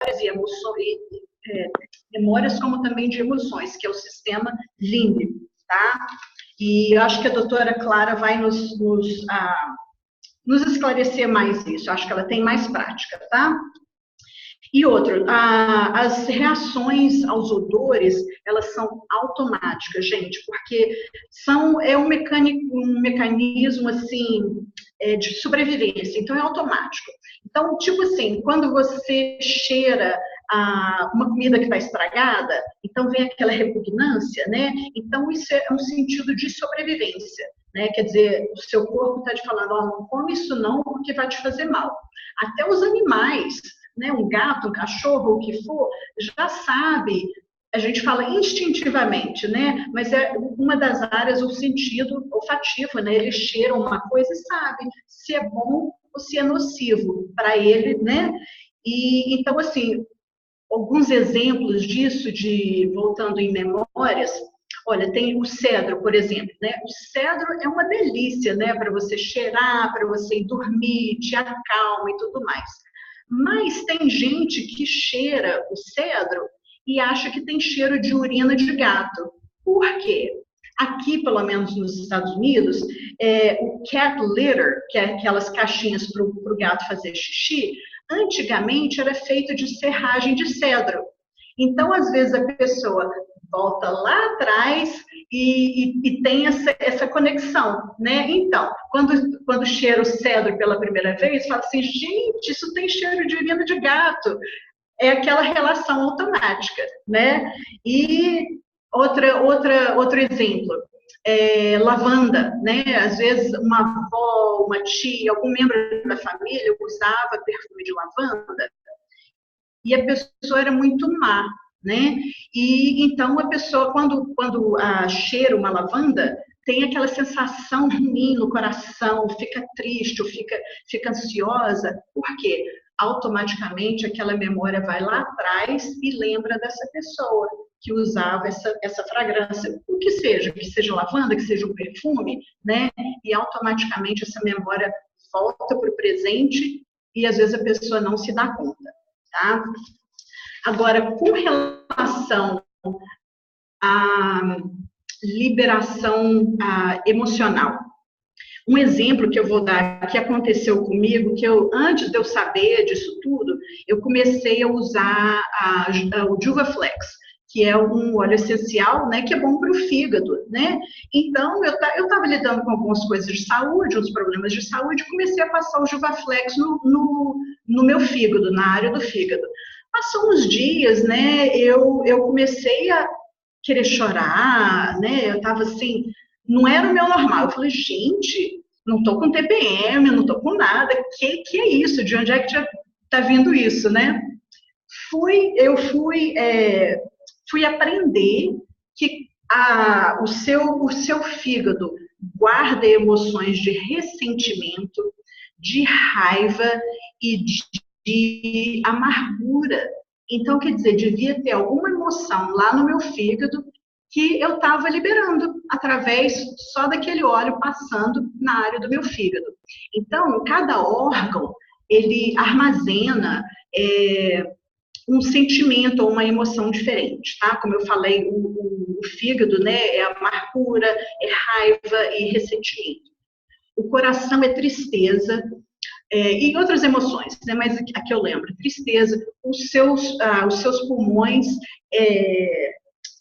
memórias e emoções, memórias como também de emoções, que é o sistema límbico, tá? E eu acho que a doutora Clara vai nos esclarecer mais isso. Eu acho que ela tem mais prática, tá? E outro, as reações aos odores, elas são automáticas, gente, porque é um mecanismo, assim, de sobrevivência, então é automático. Então, tipo assim, quando você cheira uma comida que está estragada, então vem aquela repugnância, né? Então, isso é um sentido de sobrevivência, né? Quer dizer, o seu corpo está te falando, ó, não come isso não, porque vai te fazer mal. Até os animais, né, um gato, um cachorro, o que for, já sabe, a gente fala instintivamente, né, mas é uma das áreas, o sentido olfativo, né, ele cheira uma coisa e sabe se é bom ou se é nocivo para ele, né, e então, assim, alguns exemplos disso, voltando em memórias, olha, tem o cedro, por exemplo, né? O cedro é uma delícia, né? Para você cheirar, para você ir dormir, te acalma e tudo mais. Mas tem gente que cheira o cedro e acha que tem cheiro de urina de gato. Por quê? Aqui, pelo menos nos Estados Unidos, o cat litter, que é aquelas caixinhas para o gato fazer xixi, antigamente era feito de serragem de cedro. Então, às vezes, a pessoa volta lá atrás e tem essa conexão, né? Então, quando cheira o cedro pela primeira vez, fala assim, gente, isso tem cheiro de urina de gato. É aquela relação automática, né? E outro exemplo, lavanda, né? Às vezes uma avó, uma tia, algum membro da família usava perfume de lavanda e a pessoa era muito má, né? E então a pessoa, quando cheira uma lavanda, tem aquela sensação ruim no coração, fica triste, fica ansiosa. Por quê? Automaticamente aquela memória vai lá atrás e lembra dessa pessoa que usava essa fragrância, o que seja lavanda, que seja um perfume, né? E automaticamente essa memória volta para o presente e às vezes a pessoa não se dá conta, tá? Agora, com relação à liberação emocional, um exemplo que eu vou dar, que aconteceu comigo, que antes de eu saber disso tudo, eu comecei a usar o Juvaflex, que é um óleo essencial, né, que é bom para o fígado, né? Então, eu estava lidando com algumas coisas de saúde, uns problemas de saúde, e comecei a passar o Juvaflex no meu fígado, na área do fígado. Passou uns dias, né, eu comecei a querer chorar, né, eu estava assim, não era o meu normal. Eu falei, gente, não estou com TPM, não estou com nada, que é isso? De onde é que está vindo isso, né? Eu fui aprender que o seu fígado guarda emoções de ressentimento, de raiva e de amargura. Então, quer dizer, devia ter alguma emoção lá no meu fígado que eu estava liberando através só daquele óleo passando na área do meu fígado. Então, cada órgão, ele armazena um sentimento ou uma emoção diferente, tá? Como eu falei, o fígado, né, é amargura, é raiva e ressentimento. O coração é tristeza, e outras emoções, né? Mas aqui eu lembro, tristeza, os seus pulmões,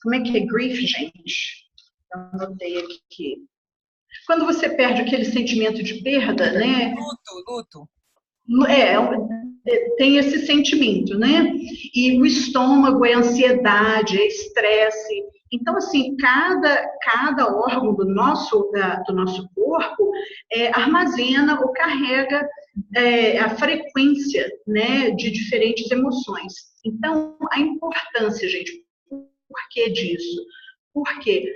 como é que é grief, gente? Eu anotei aqui. Quando você perde aquele sentimento de perda, né? Luto. Tem esse sentimento, né? E o estômago é ansiedade, é estresse. Então, assim, cada órgão do nosso corpo armazena ou carrega a frequência, né, de diferentes emoções. Então, a importância, gente, por que disso? Porque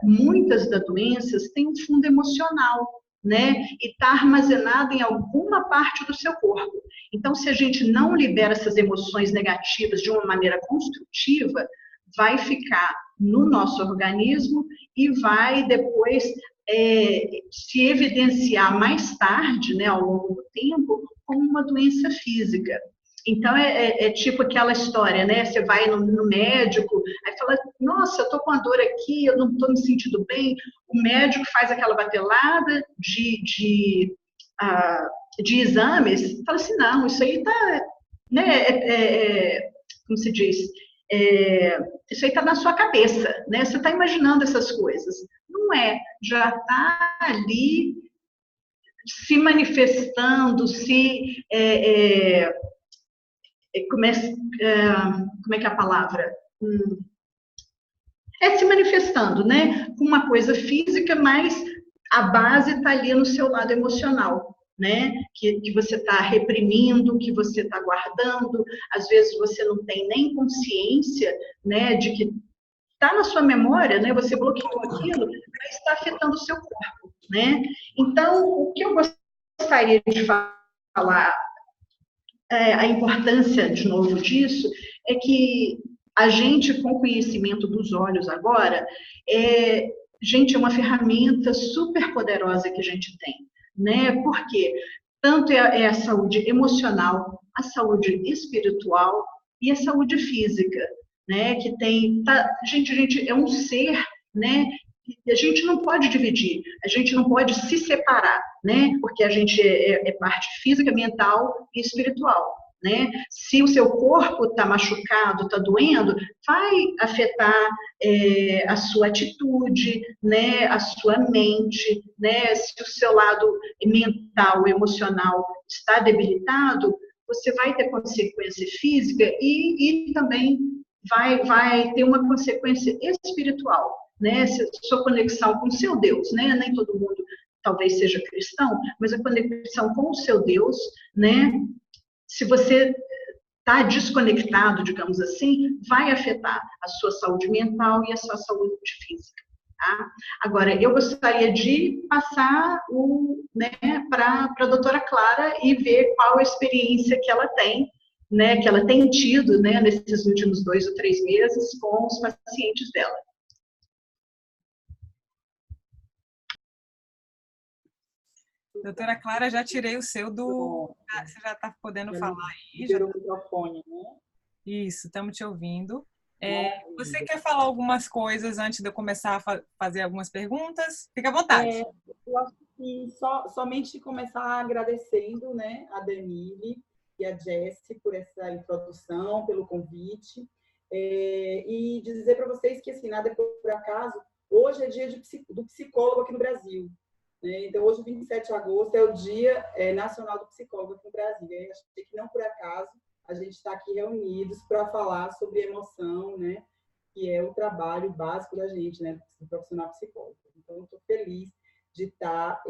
muitas das doenças têm um fundo emocional, né? E está armazenado em alguma parte do seu corpo. Então, se a gente não libera essas emoções negativas de uma maneira construtiva, vai ficar no nosso organismo e vai depois se evidenciar mais tarde, né, ao longo do tempo, como uma doença física. Então, é tipo aquela história, né? Você vai no médico, aí fala, nossa, eu tô com a dor aqui, eu não tô me sentindo bem. O médico faz aquela batelada ah, de exames, fala assim, não, isso aí tá, né? Como se diz? Isso aí tá na sua cabeça, né? Você tá imaginando essas coisas. Não é, já tá ali se manifestando, como é que é a palavra? Se manifestando, né? Com uma coisa física, mas a base está ali no seu lado emocional, né? Que você está reprimindo, que você está guardando, às vezes você não tem nem consciência, né, de que está na sua memória, né? Você bloqueou aquilo, mas está afetando o seu corpo, né? Então, o que eu gostaria de falar, a importância, de novo, disso, é que a gente, com conhecimento dos olhos agora, gente, é uma ferramenta super poderosa que a gente tem, né? Porque tanto é a saúde emocional, a saúde espiritual e a saúde física, né? Que tem, gente é um ser, né? A gente não pode dividir, a gente não pode se separar, né? Porque a gente é parte física, mental e espiritual, né? Se o seu corpo está machucado, está doendo, vai afetar a sua atitude, né? A sua mente, né? Se o seu lado mental, emocional está debilitado, você vai ter consequência física e também vai ter uma consequência espiritual, né? Sua conexão com o seu Deus, né? Nem todo mundo talvez seja cristão, mas a conexão com o seu Deus, né? Se você está desconectado, digamos assim, vai afetar a sua saúde mental e a sua saúde física. Tá? Agora, eu gostaria de passar né, para a doutora Clara e ver qual a experiência que ela tem, né, que ela tem tido, né, nesses últimos 2 ou 3 meses com os pacientes dela. Doutora Clara, já tirei o seu do... Você já está podendo falar aí? Já o microfone, né? Isso, estamos te ouvindo. Você quer falar algumas coisas antes de eu começar a fazer algumas perguntas? Fica à vontade. Eu acho que somente começar agradecendo, né, a Danile e a Jessie por essa introdução, pelo convite, e dizer para vocês que, assim, nada por acaso, hoje é dia do psicólogo aqui no Brasil. Né? Então, hoje, 27 de agosto, é o Dia Nacional do Psicólogo aqui no Brasil. E acho que não por acaso a gente está aqui reunidos para falar sobre emoção, né? Que é o trabalho básico da gente, né? Do profissional psicólogo. Então, eu estou feliz de estar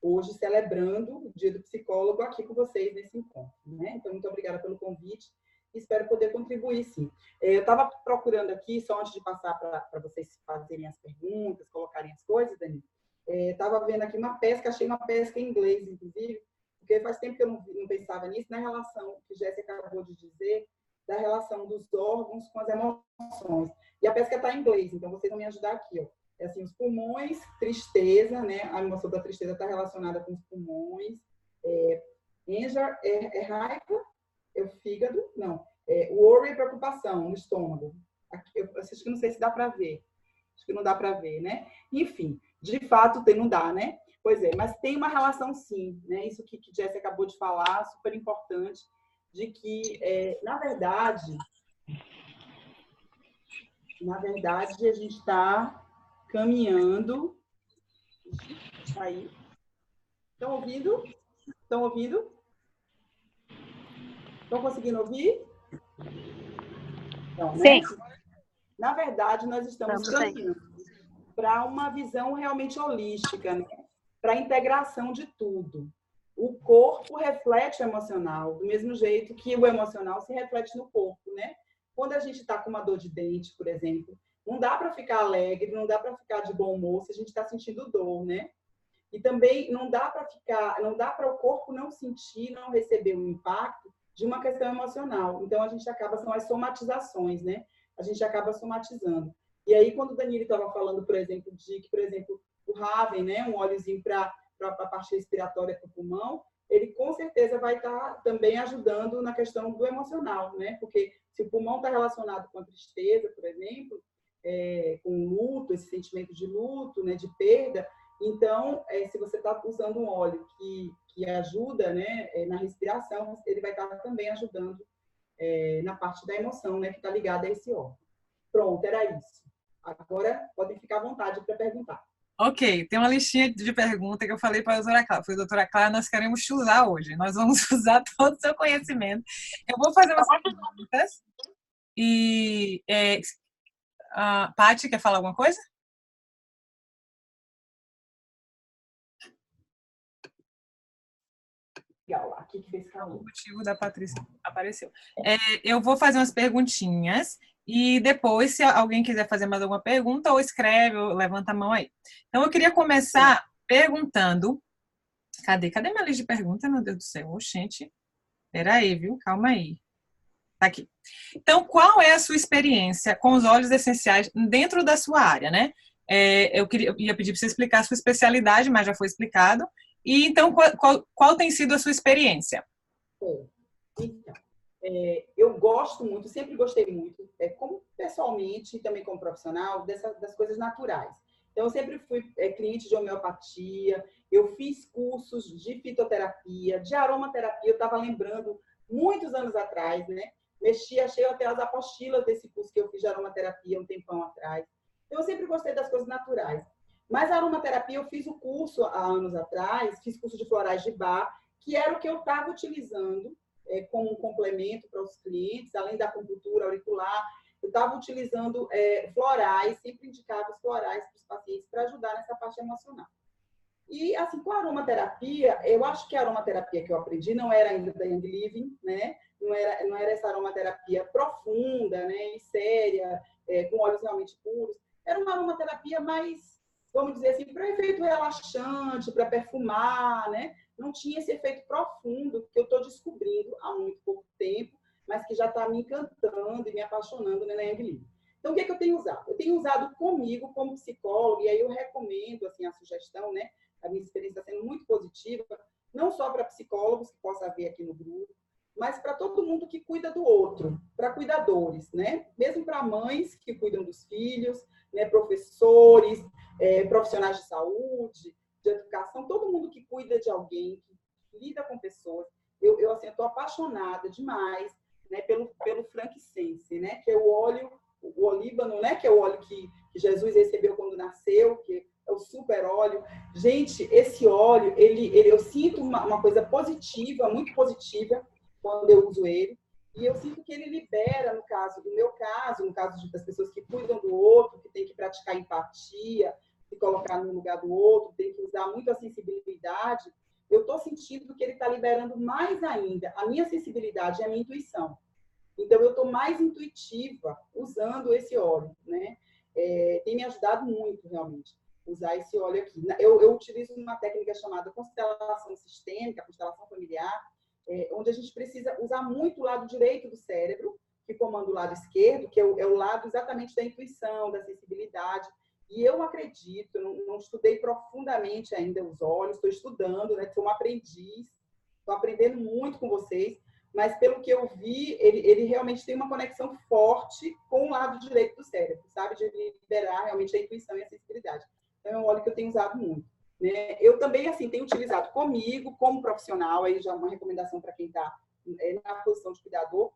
hoje celebrando o Dia do Psicólogo aqui com vocês nesse encontro. Né? Então, muito obrigada pelo convite. Espero poder contribuir, sim. Eu estava procurando aqui, só antes de passar para vocês fazerem as perguntas, colocarem as coisas, Dani, estava vendo aqui uma pesca, achei uma pesca em inglês, inclusive, porque faz tempo que eu não pensava nisso, na relação que Jéssica acabou de dizer, da relação dos órgãos com as emoções. E a pesca está em inglês, então vocês vão me ajudar aqui. Ó. É assim, os pulmões, tristeza, né? A emoção da tristeza está relacionada com os pulmões. Anger raiva, o fígado, não. Worry, preocupação, no estômago. Aqui, eu acho que não sei se dá para ver. Acho que não dá para ver, né? Enfim, de fato, não dá, né? Pois é, mas tem uma relação sim, né? Isso que Jessie acabou de falar, super importante, de que, na verdade, a gente está caminhando. Aí. Estão ouvindo? Estão ouvindo? Estão conseguindo ouvir? Então, né? Sim. Na verdade, nós estamos caminhando para uma visão realmente holística, né? Para a integração de tudo. O corpo reflete o emocional, do mesmo jeito que o emocional se reflete no corpo, né? Quando a gente está com uma dor de dente, por exemplo, não dá para ficar alegre, não dá para ficar de bom humor se a gente está sentindo dor, né? E também não dá para o corpo não sentir, não receber o impacto de uma questão emocional. Então, a gente acaba, são as somatizações, né? A gente acaba somatizando. E aí, quando o Danilo estava falando, por exemplo, o Raven, né? Um óleozinho para a parte respiratória para o pulmão, ele com certeza vai estar também ajudando na questão do emocional, né? Porque se o pulmão está relacionado com a tristeza, por exemplo, com luto, esse sentimento de luto, né, de perda, então, se você está usando um óleo que ajuda, né, na respiração, ele vai estar também ajudando na parte da emoção, né, que está ligada a esse órgão. Pronto, era isso. Agora, podem ficar à vontade para perguntar. Ok, tem uma listinha de perguntas que eu falei para a doutora Clara. Falei, doutora Clara, nós queremos te usar hoje. Nós vamos usar todo o seu conhecimento. Eu vou fazer umas perguntas. E a Paty, quer falar alguma coisa? Legal, aqui que fez calor. O motivo da Patrícia apareceu. Eu vou fazer umas perguntinhas e depois, se alguém quiser fazer mais alguma pergunta, ou escreve, ou levanta a mão aí. Então, eu queria começar perguntando... Cadê minha lista de perguntas, meu Deus do céu? Oxente, peraí, viu? Calma aí. Tá aqui. Então, qual é a sua experiência com os óleos essenciais dentro da sua área, né? Eu ia pedir para você explicar a sua especialidade, mas já foi explicado. E então, qual tem sido a sua experiência? Então, eu gosto muito, sempre gostei muito, como pessoalmente e também como profissional, das coisas naturais. Então, eu sempre fui cliente de homeopatia, eu fiz cursos de fitoterapia, de aromaterapia, eu estava lembrando, muitos anos atrás, né? Achei até as apostilas desse curso que eu fiz de aromaterapia um tempão atrás. Então, eu sempre gostei das coisas naturais. Mas a aromaterapia, eu fiz o curso há anos atrás, fiz curso de florais de Bach, que era o que eu estava utilizando como um complemento para os clientes, além da acupuntura auricular, eu estava utilizando florais, sempre indicava os florais para os pacientes para ajudar nessa parte emocional. E, assim, com a aromaterapia, eu acho que a aromaterapia que eu aprendi não era ainda da Young Living, né? Não era essa aromaterapia profunda, né? E séria, com óleos realmente puros. Era uma aromaterapia mais, vamos dizer assim, para efeito relaxante, para perfumar, né? Não tinha esse efeito profundo que eu estou descobrindo há muito pouco tempo, mas que já está me encantando e me apaixonando, né, na Young Living. Então, o que é que eu tenho usado? Eu tenho usado comigo como psicóloga, e aí eu recomendo assim, a sugestão, né? A minha experiência está sendo muito positiva, não só para psicólogos, que possa haver aqui no grupo, mas para todo mundo que cuida do outro, para cuidadores, né? Mesmo para mães que cuidam dos filhos, né? Professores, profissionais de saúde, de educação, todo mundo que cuida de alguém, que lida com pessoas. Eu assim, estou apaixonada demais, né? Pelo frankincense, né? Que é o óleo, o olíbano, né? Que é o óleo que Jesus recebeu quando nasceu, que é o super óleo. Gente, esse óleo, eu sinto uma coisa positiva, muito positiva, quando eu uso ele. E eu sinto que ele libera, no meu caso, no caso das pessoas que cuidam do outro, que tem que praticar empatia, se colocar no lugar do outro, tem que usar muito a sensibilidade, eu estou sentindo que ele está liberando mais ainda a minha sensibilidade e a minha intuição. Então, eu estou mais intuitiva usando esse óleo, né? Tem me ajudado muito, realmente, usar esse óleo aqui. Eu utilizo uma técnica chamada constelação sistêmica, constelação familiar, onde a gente precisa usar muito o lado direito do cérebro, que comanda o lado esquerdo, que é o lado exatamente da intuição, da sensibilidade. E eu acredito, não estudei profundamente ainda os óleos, estou estudando, né? Sou uma aprendiz, estou aprendendo muito com vocês, mas pelo que eu vi, ele realmente tem uma conexão forte com o lado direito do cérebro, sabe? De liberar realmente a intuição e a sensibilidade. Então, é um óleo que eu tenho usado muito. Né? Eu também, assim, tenho utilizado comigo, como profissional, aí já uma recomendação para quem está na posição de cuidador,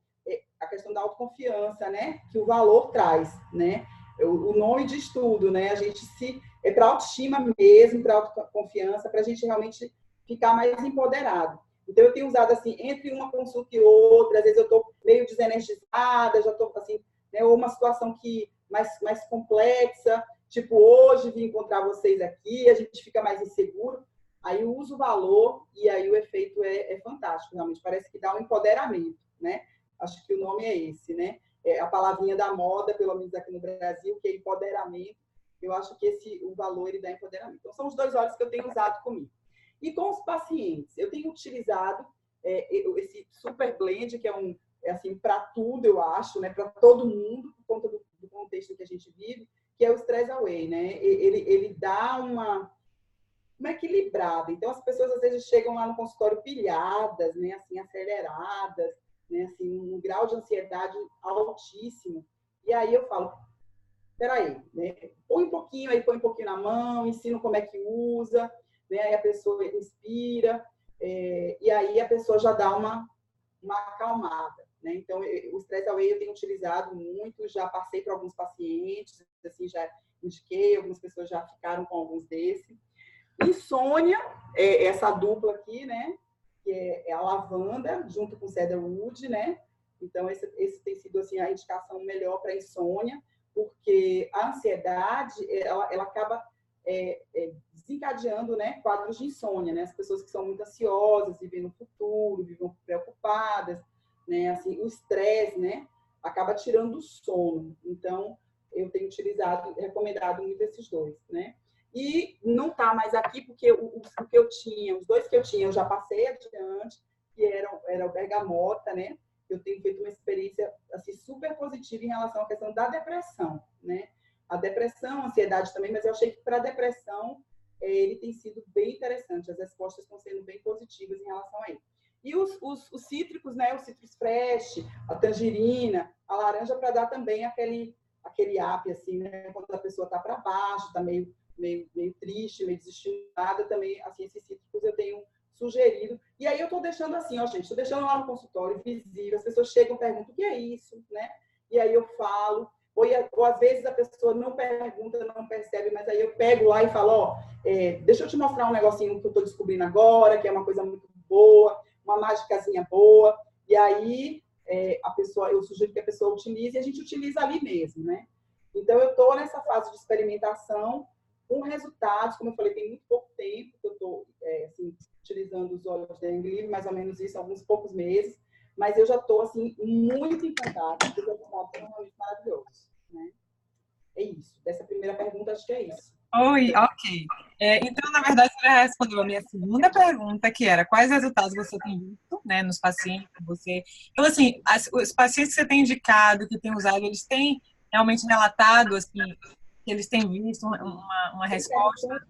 a questão da autoconfiança, né? Que o valor traz, né? O nome de estudo, né? A gente é para autoestima mesmo, para autoconfiança, para a gente realmente ficar mais empoderado. Então, eu tenho usado, assim, entre uma consulta e outra, às vezes eu estou meio desenergizada, já estou, assim, né, ou uma situação mais complexa, tipo, hoje vim encontrar vocês aqui, a gente fica mais inseguro, aí eu uso o valor e aí o efeito é fantástico, realmente, parece que dá um empoderamento, né? Acho que o nome é esse, né? A palavrinha da moda, pelo menos aqui no Brasil, que é empoderamento, eu acho que o valor, ele dá empoderamento. Então, são os 2 óleos que eu tenho usado comigo. E com os pacientes, eu tenho utilizado esse Super Blend, que é assim, para tudo, eu acho, né? Para todo mundo, por conta do contexto que a gente vive, que é o Stress Away, né? Ele dá uma equilibrada. Então, as pessoas às vezes chegam lá no consultório pilhadas, né, assim, aceleradas, né, assim, um grau de ansiedade altíssimo. E aí eu falo, peraí, né, põe um pouquinho aí, põe um pouquinho na mão, ensino como é que usa, né, aí a pessoa inspira, e aí a pessoa já dá uma acalmada, né? Então, o Stress Away eu tenho utilizado muito, já passei para alguns pacientes, assim, já indiquei, algumas pessoas já ficaram com alguns desses. Insônia, essa dupla aqui, né? Que é a lavanda junto com o cedarwood, né? Então, esse tem sido assim, a indicação melhor para insônia, porque a ansiedade, ela acaba desencadeando, né, quadros de insônia, né? As pessoas que são muito ansiosas, vivem no futuro, vivem preocupadas, né? Assim, o estresse, né, acaba tirando o sono. Então, eu tenho recomendado muito esses dois, né? E não está mais aqui porque o que eu tinha, os dois que eu tinha, eu já passei adiante, que era o bergamota, né? Eu tenho feito uma experiência assim, super positiva em relação à questão da depressão, né? A depressão, a ansiedade também, mas eu achei que para a depressão ele tem sido bem interessante. As respostas estão sendo bem positivas em relação a ele. E os cítricos, né? O citrus fresh, a tangerina, a laranja, para dar também aquele up, assim, né? Quando a pessoa está para baixo, está meio triste, meio desestimulada, também, assim, esses cítricos eu tenho sugerido. E aí eu estou deixando assim, ó, gente, estou deixando lá no consultório, visível, as pessoas chegam e perguntam o que é isso, né? E aí eu falo, ou às vezes a pessoa não pergunta, não percebe, mas aí eu pego lá e falo, ó, deixa eu te mostrar um negocinho que eu estou descobrindo agora, que é uma coisa muito boa, uma mágicazinha boa, e aí eu sugiro que a pessoa utilize, e a gente utiliza ali mesmo, né? Então, eu estou nessa fase de experimentação, com resultados, como eu falei, tem muito pouco tempo que eu estou assim, utilizando os óleos da Englive, mais ou menos isso, alguns poucos meses, mas eu já estou assim, muito encantada, porque o resultado é realmente maravilhoso, né? É isso. Dessa primeira pergunta, acho que é isso. Oi, ok. Então, na verdade, você já respondeu a minha segunda pergunta, que era quais resultados você tem visto, né, nos pacientes que você... Então, assim, os pacientes que você tem indicado, que tem usado, eles têm realmente relatado, assim, que eles têm visto uma resposta?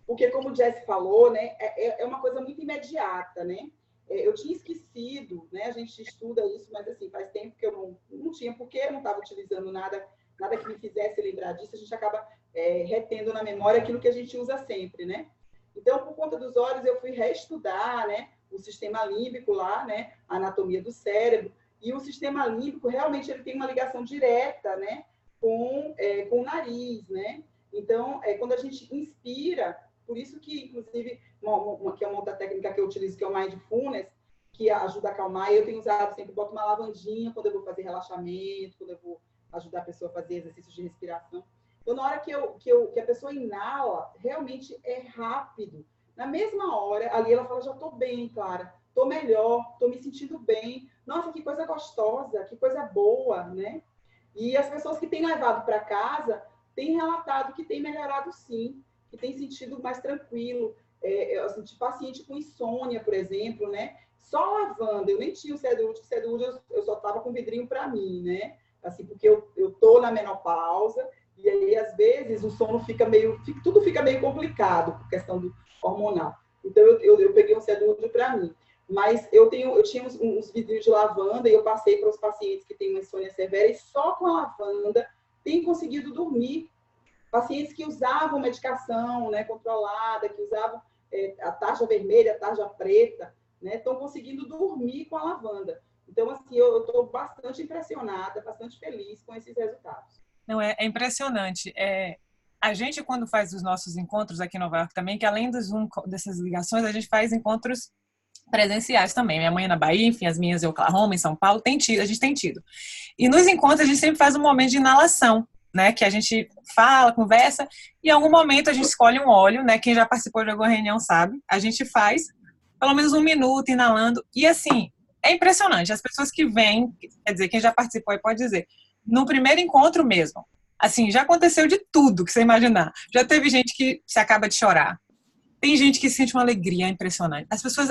Porque, como o Jess falou, né, é uma coisa muito imediata, né? Eu tinha esquecido, né? A gente estuda isso, mas assim, faz tempo que eu não tinha, porque eu não estava utilizando nada que me fizesse lembrar disso, a gente acaba retendo na memória aquilo que a gente usa sempre, né? Então, por conta dos olhos, eu fui reestudar, né, o sistema límbico lá, né, a anatomia do cérebro, e o sistema límbico realmente ele tem uma ligação direta, né, com o nariz, né? Então, quando a gente inspira, por isso que, inclusive, que é uma outra técnica que eu utilizo, que é o Mindfulness, que ajuda a acalmar, eu tenho usado sempre, boto uma lavandinha quando eu vou fazer relaxamento, quando eu vou ajudar a pessoa a fazer exercícios de respiração. Então, na hora que a pessoa inala, realmente é rápido. Na mesma hora, ali ela fala, já estou bem, Clara, estou melhor, estou me sentindo bem. Nossa, que coisa gostosa, que coisa boa, né? E as pessoas que têm levado para casa têm relatado que tem melhorado sim, que tem sentido mais tranquilo. Eu senti paciente com insônia, por exemplo, né? Só lavanda, eu nem tinha o cedarwood eu só estava com vidrinho para mim, né? Assim, porque eu tô na menopausa, e aí, às vezes, o sono tudo fica meio complicado, por questão do hormonal. Então, eu peguei um cedarwood para mim. Mas eu tinha uns vidrinhos de lavanda, e eu passei para os pacientes que têm uma insônia severa, e só com a lavanda têm conseguido dormir. Pacientes que usavam medicação, né, controlada, que usavam a tarja vermelha, a tarja preta, né, estão conseguindo dormir com a lavanda. Então, assim, eu estou bastante impressionada, bastante feliz com esses resultados. Não, é impressionante. A gente, quando faz os nossos encontros aqui em Nova York também, que além dessas ligações, a gente faz encontros presenciais também. Minha mãe é na Bahia, enfim, as minhas em Oklahoma, em São Paulo, a gente tem tido. E nos encontros a gente sempre faz um momento de inalação, né, que a gente fala, conversa, e em algum momento a gente escolhe um óleo, né, quem já participou de alguma reunião sabe, a gente faz pelo menos 1 minuto inalando, e assim, é impressionante, as pessoas que vêm, quer dizer, quem já participou aí pode dizer, no primeiro encontro mesmo, assim, já aconteceu de tudo que você imaginar, já teve gente que se acaba de chorar, tem gente que sente uma alegria impressionante, as pessoas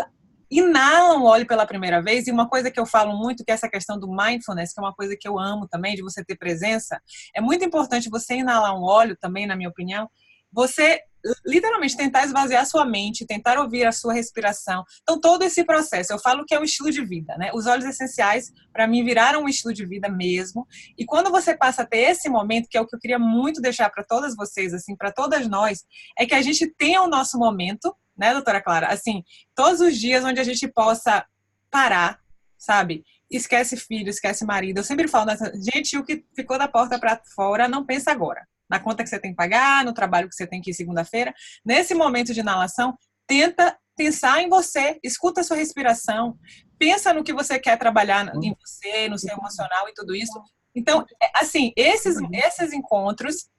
inalam o óleo pela primeira vez, e uma coisa que eu falo muito, que é essa questão do mindfulness, que é uma coisa que eu amo também, de você ter presença, é muito importante você inalar um óleo também, na minha opinião, você literalmente tentar esvaziar a sua mente, tentar ouvir a sua respiração. Então, todo esse processo, eu falo que é um estilo de vida, né? Os óleos essenciais, para mim, viraram um estilo de vida mesmo. E quando você passa a ter esse momento, que é o que eu queria muito deixar para todas vocês, assim, para todas nós, é que a gente tenha o nosso momento, né, doutora Clara? Assim, todos os dias onde a gente possa parar, sabe? Esquece filho, esquece marido. Eu sempre falo, gente, o que ficou da porta para fora, não pensa agora. Na conta que você tem que pagar, no trabalho que você tem que ir segunda-feira. Nesse momento de inalação, tenta pensar em você, escuta a sua respiração, pensa no que você quer trabalhar em você, no seu emocional e tudo isso. Então, assim, esses encontros,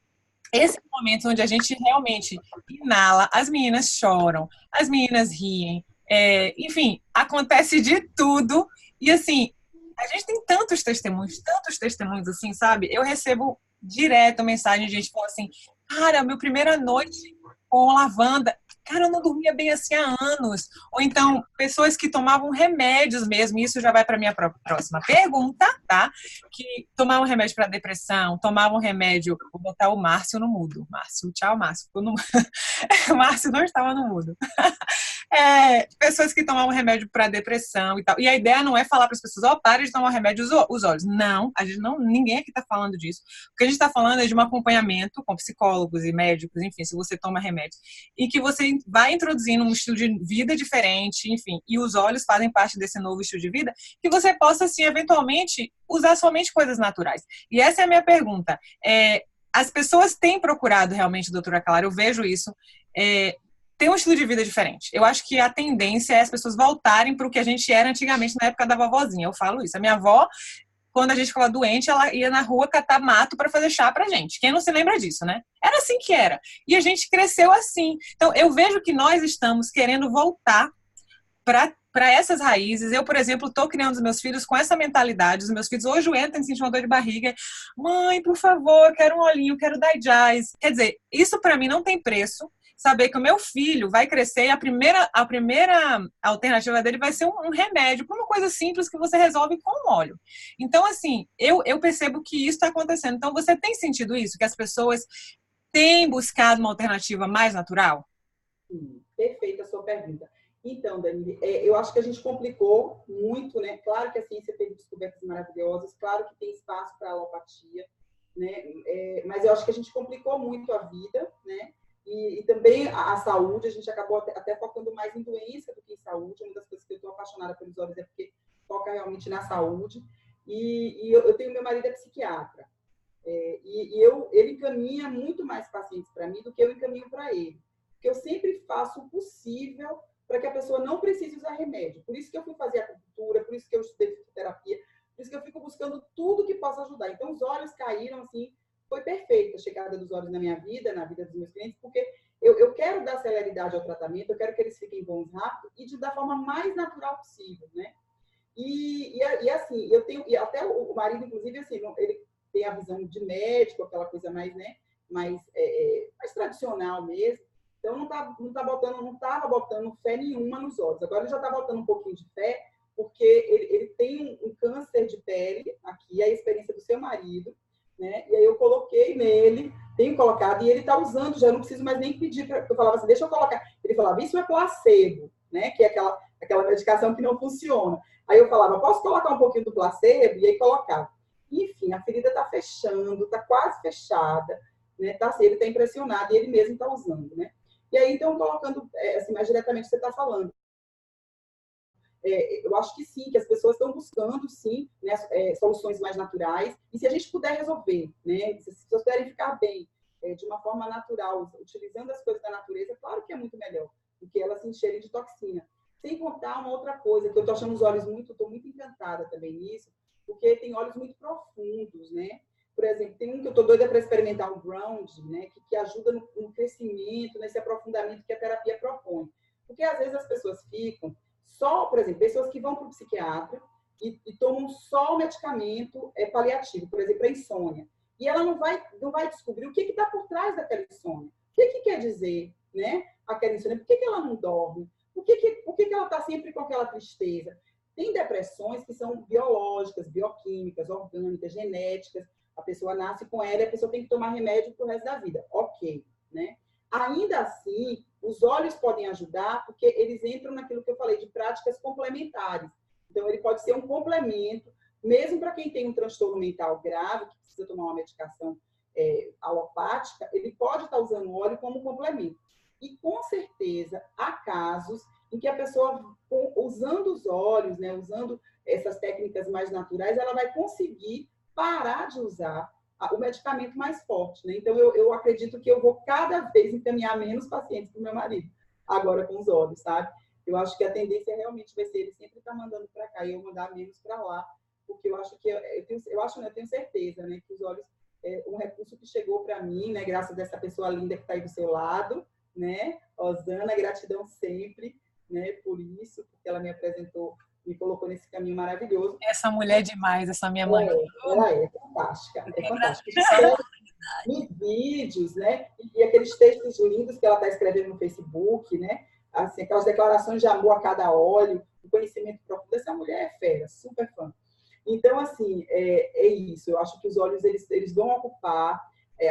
esses momentos onde a gente realmente inala, as meninas choram, as meninas riem, enfim, acontece de tudo. E assim, a gente tem tantos testemunhos assim, sabe? Eu recebo direto mensagem de gente falando assim, cara, minha primeira noite com lavanda, cara, eu não dormia bem assim há anos. Ou então, pessoas que tomavam remédios mesmo, isso já vai para minha próxima pergunta, tá? Que tomavam remédio para depressão, tomavam remédio, vou botar o Márcio no mudo. Márcio, tchau, Márcio. O Márcio não estava no mudo. Pessoas que tomavam remédio para depressão e tal. E a ideia não é falar para as pessoas, pare de tomar remédio os olhos. Não, ninguém aqui está falando disso. O que a gente está falando é de um acompanhamento com psicólogos e médicos, enfim, se você toma remédio, e que você vai introduzindo um estilo de vida diferente, enfim, e os olhos fazem parte desse novo estilo de vida, que você possa, assim, eventualmente, usar somente coisas naturais. E essa é a minha pergunta. As pessoas têm procurado realmente, doutora Clara, eu vejo isso, tem um estilo de vida diferente. Eu acho que a tendência é as pessoas voltarem para o que a gente era antigamente na época da vovozinha. Eu falo isso. A minha avó, quando a gente ficava doente, ela ia na rua catar mato para fazer chá pra gente. Quem não se lembra disso, né? Era assim que era. E a gente cresceu assim. Então, eu vejo que nós estamos querendo voltar para essas raízes. Eu, por exemplo, estou criando os meus filhos com essa mentalidade. Os meus filhos hoje entram e sentem uma dor de barriga. Mãe, por favor, quero um olhinho, quero Dai-Jais. Quer dizer, isso para mim não tem preço. Saber que o meu filho vai crescer e a primeira alternativa dele vai ser um remédio, uma coisa simples que você resolve com um óleo. Então, assim, eu percebo que isso está acontecendo. Então, você tem sentido isso? Que as pessoas têm buscado uma alternativa mais natural? Sim, perfeita a sua pergunta. Então, Dani, eu acho que a gente complicou muito, né? Claro que a ciência teve descobertas maravilhosas, claro que tem espaço para alopatia, né? Mas eu acho que a gente complicou muito a vida, né? E também a saúde, a gente acabou até focando mais em doença do que em saúde. Uma das coisas que eu estou apaixonada pelos olhos é porque foca realmente na saúde. E eu tenho, meu marido é psiquiatra. Ele encaminha muito mais pacientes para mim do que eu encaminho para ele. Porque eu sempre faço o possível para que a pessoa não precise usar remédio. Por isso que eu fui fazer acupuntura, por isso que eu estudei fisioterapia, por isso que eu fico buscando tudo que possa ajudar. Então, os olhos caíram assim. Foi perfeita a chegada dos olhos na minha vida, na vida dos meus clientes, porque eu quero dar celeridade ao tratamento, eu quero que eles fiquem bons rápido e da forma mais natural possível, né? E assim, eu tenho, e até o marido, inclusive, assim, ele tem a visão de médico, aquela coisa mais, né, mais tradicional mesmo. Então, não estava botando fé nenhuma nos olhos. Agora ele já está botando um pouquinho de fé, porque ele tem um câncer de pele, aqui, a experiência do seu marido, né? E aí eu coloquei nele, tenho colocado, e ele está usando, já não preciso mais nem pedir, eu falava assim, deixa eu colocar. Ele falava, isso é placebo, né? Que é aquela medicação que não funciona. Aí eu falava, posso colocar um pouquinho do placebo? E aí colocava. Enfim, a ferida está fechando, está quase fechada, né? Ele está impressionado e ele mesmo está usando, né? E aí, então, colocando, assim, mais diretamente o que você está falando. Eu acho que sim, que as pessoas estão buscando, sim, né, soluções mais naturais. E se a gente puder resolver, né, se as pessoas puderem ficar bem de uma forma natural, utilizando as coisas da natureza, claro que é muito melhor do que elas se encherem de toxina. Sem contar uma outra coisa, que eu estou achando os olhos estou muito encantada também nisso, porque tem olhos muito profundos, né? Por exemplo, tem um que eu estou doida para experimentar, um ground, né, que ajuda no crescimento, nesse aprofundamento que a terapia propõe. Porque às vezes as pessoas ficam só, por exemplo, pessoas que vão para o psiquiatra e tomam só o medicamento paliativo, por exemplo, a insônia. E ela não vai descobrir o que está por trás daquela insônia. O que quer dizer, né, aquela insônia? Por que ela não dorme? Por que ela está sempre com aquela tristeza? Tem depressões que são biológicas, bioquímicas, orgânicas, genéticas. A pessoa nasce com ela e a pessoa tem que tomar remédio pro resto da vida. Ok, né? Ainda assim, os olhos podem ajudar, porque eles entram naquilo que eu falei, de práticas complementares. Então, ele pode ser um complemento, mesmo para quem tem um transtorno mental grave, que precisa tomar uma medicação alopática, ele pode estar usando o óleo como complemento. E, com certeza, há casos em que a pessoa, usando os óleos, né, usando essas técnicas mais naturais, ela vai conseguir parar de usar o medicamento mais forte, né? Então, eu acredito que eu vou cada vez encaminhar menos pacientes para o meu marido, agora com os óleos, sabe? Eu acho que a tendência realmente vai ser ele sempre estar mandando para cá e eu mandar menos para lá, porque eu acho que, eu tenho certeza, né, que os óleos é um recurso que chegou para mim, né, graças a essa pessoa linda que está aí do seu lado, né? Osana, gratidão sempre, né, por isso, porque ela me apresentou, me colocou nesse caminho maravilhoso. Essa mulher é demais, essa minha mãe. Ela é fantástica, é fantástica. Nos vídeos, né? E aqueles textos lindos que ela está escrevendo no Facebook, né? Assim, aquelas declarações de amor a cada óleo, o conhecimento profundo. Essa mulher é fera, super fã. Então, assim, é isso. Eu acho que os óleos, eles vão ocupar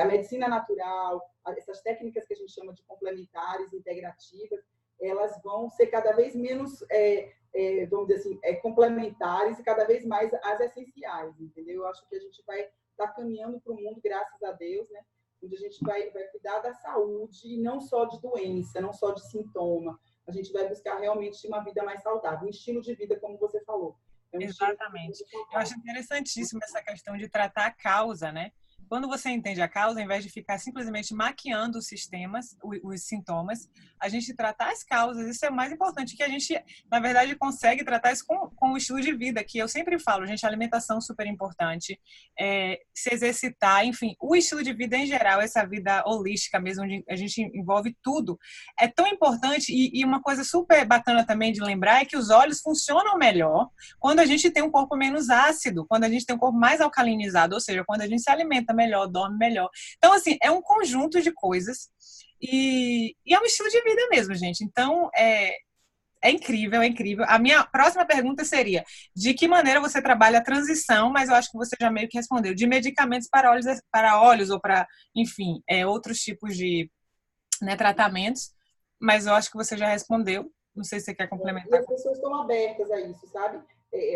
a medicina natural, essas técnicas que a gente chama de complementares, integrativas, elas vão ser cada vez menos, vamos dizer assim, complementares e cada vez mais as essenciais, entendeu? Eu acho que a gente vai estar caminhando para o mundo, graças a Deus, né? Onde a gente vai cuidar da saúde e não só de doença, não só de sintoma. A gente vai buscar realmente uma vida mais saudável, um estilo de vida, como você falou. Exatamente. Eu acho interessantíssimo essa questão de tratar a causa, né? Quando você entende a causa, ao invés de ficar simplesmente maquiando os sistemas, os sintomas, a gente tratar as causas. Isso é mais importante, que a gente, na verdade, consegue tratar isso com o estilo de vida, que eu sempre falo, gente, alimentação super importante, se exercitar, enfim, o estilo de vida em geral, essa vida holística mesmo, onde a gente envolve tudo, é tão importante. E uma coisa super bacana também de lembrar é que os óleos funcionam melhor quando a gente tem um corpo menos ácido, quando a gente tem um corpo mais alcalinizado, ou seja, quando a gente se alimenta melhor, dorme melhor. Então, assim, é um conjunto de coisas e é um estilo de vida mesmo, gente. Então, é incrível, é incrível. A minha próxima pergunta seria, de que maneira você trabalha a transição, mas eu acho que você já meio que respondeu, de medicamentos para óleos ou para, enfim, outros tipos de, né, tratamentos, mas eu acho que você já respondeu. Não sei se você quer complementar. E as pessoas estão abertas a isso, sabe?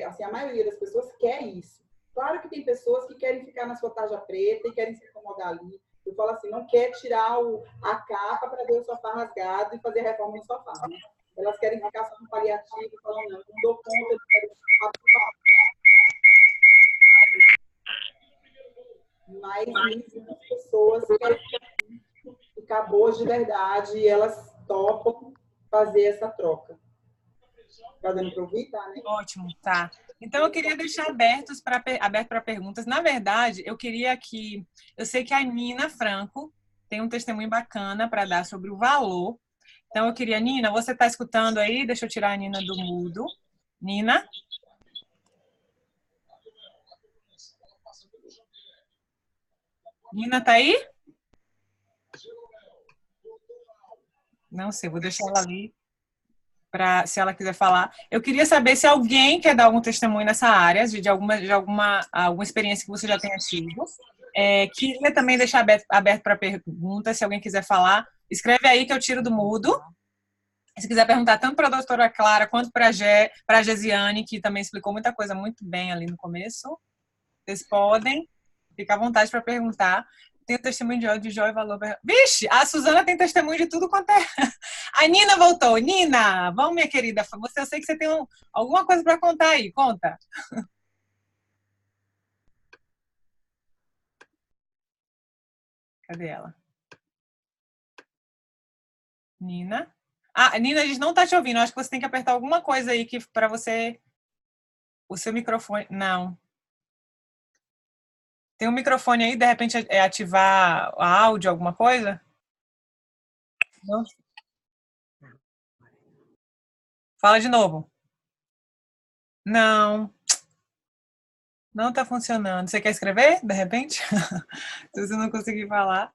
Assim, a maioria das pessoas quer isso. Claro que tem pessoas que querem ficar na sua tarja preta e querem se acomodar ali. Eu falo assim, não quer tirar a capa para ver o sofá rasgado e fazer a reforma no sofá, né? Elas querem ficar só no paliativo e falam, não dou conta, eu quero mas muitas pessoas querem ficar boas de verdade e elas topam fazer essa troca. Tá dando para ouvir, tá, né? Ótimo, tá. Então, eu queria deixar aberto para perguntas. Na verdade, eu queria que... Eu sei que a Nina Franco tem um testemunho bacana para dar sobre o valor. Então, eu queria... Nina, você está escutando aí? Deixa eu tirar a Nina do mudo. Nina? Nina, tá aí? Não sei, vou deixar ela ali. Se ela quiser falar. Eu queria saber se alguém quer dar algum testemunho nessa área, de alguma experiência que você já tenha tido. Queria também deixar aberto para perguntas, se alguém quiser falar. Escreve aí que eu tiro do mudo. Se quiser perguntar tanto para a doutora Clara quanto para a Gesiane, que também explicou muita coisa muito bem ali no começo. Vocês podem. Fica à vontade para perguntar. Tem o testemunho de Jó e Valor. Vixe, a Suzana tem testemunho de tudo quanto é. A Nina voltou. Nina, vamos, minha querida. Eu sei que você tem alguma coisa para contar aí. Conta. Cadê ela? Nina? Nina, a gente não está te ouvindo. Eu acho que você tem que apertar alguma coisa aí para você... O seu microfone... Não. Tem um microfone aí, de repente ativar áudio, alguma coisa? Não. Fala de novo. Não. Não está funcionando. Você quer escrever, de repente? Se você não conseguir falar.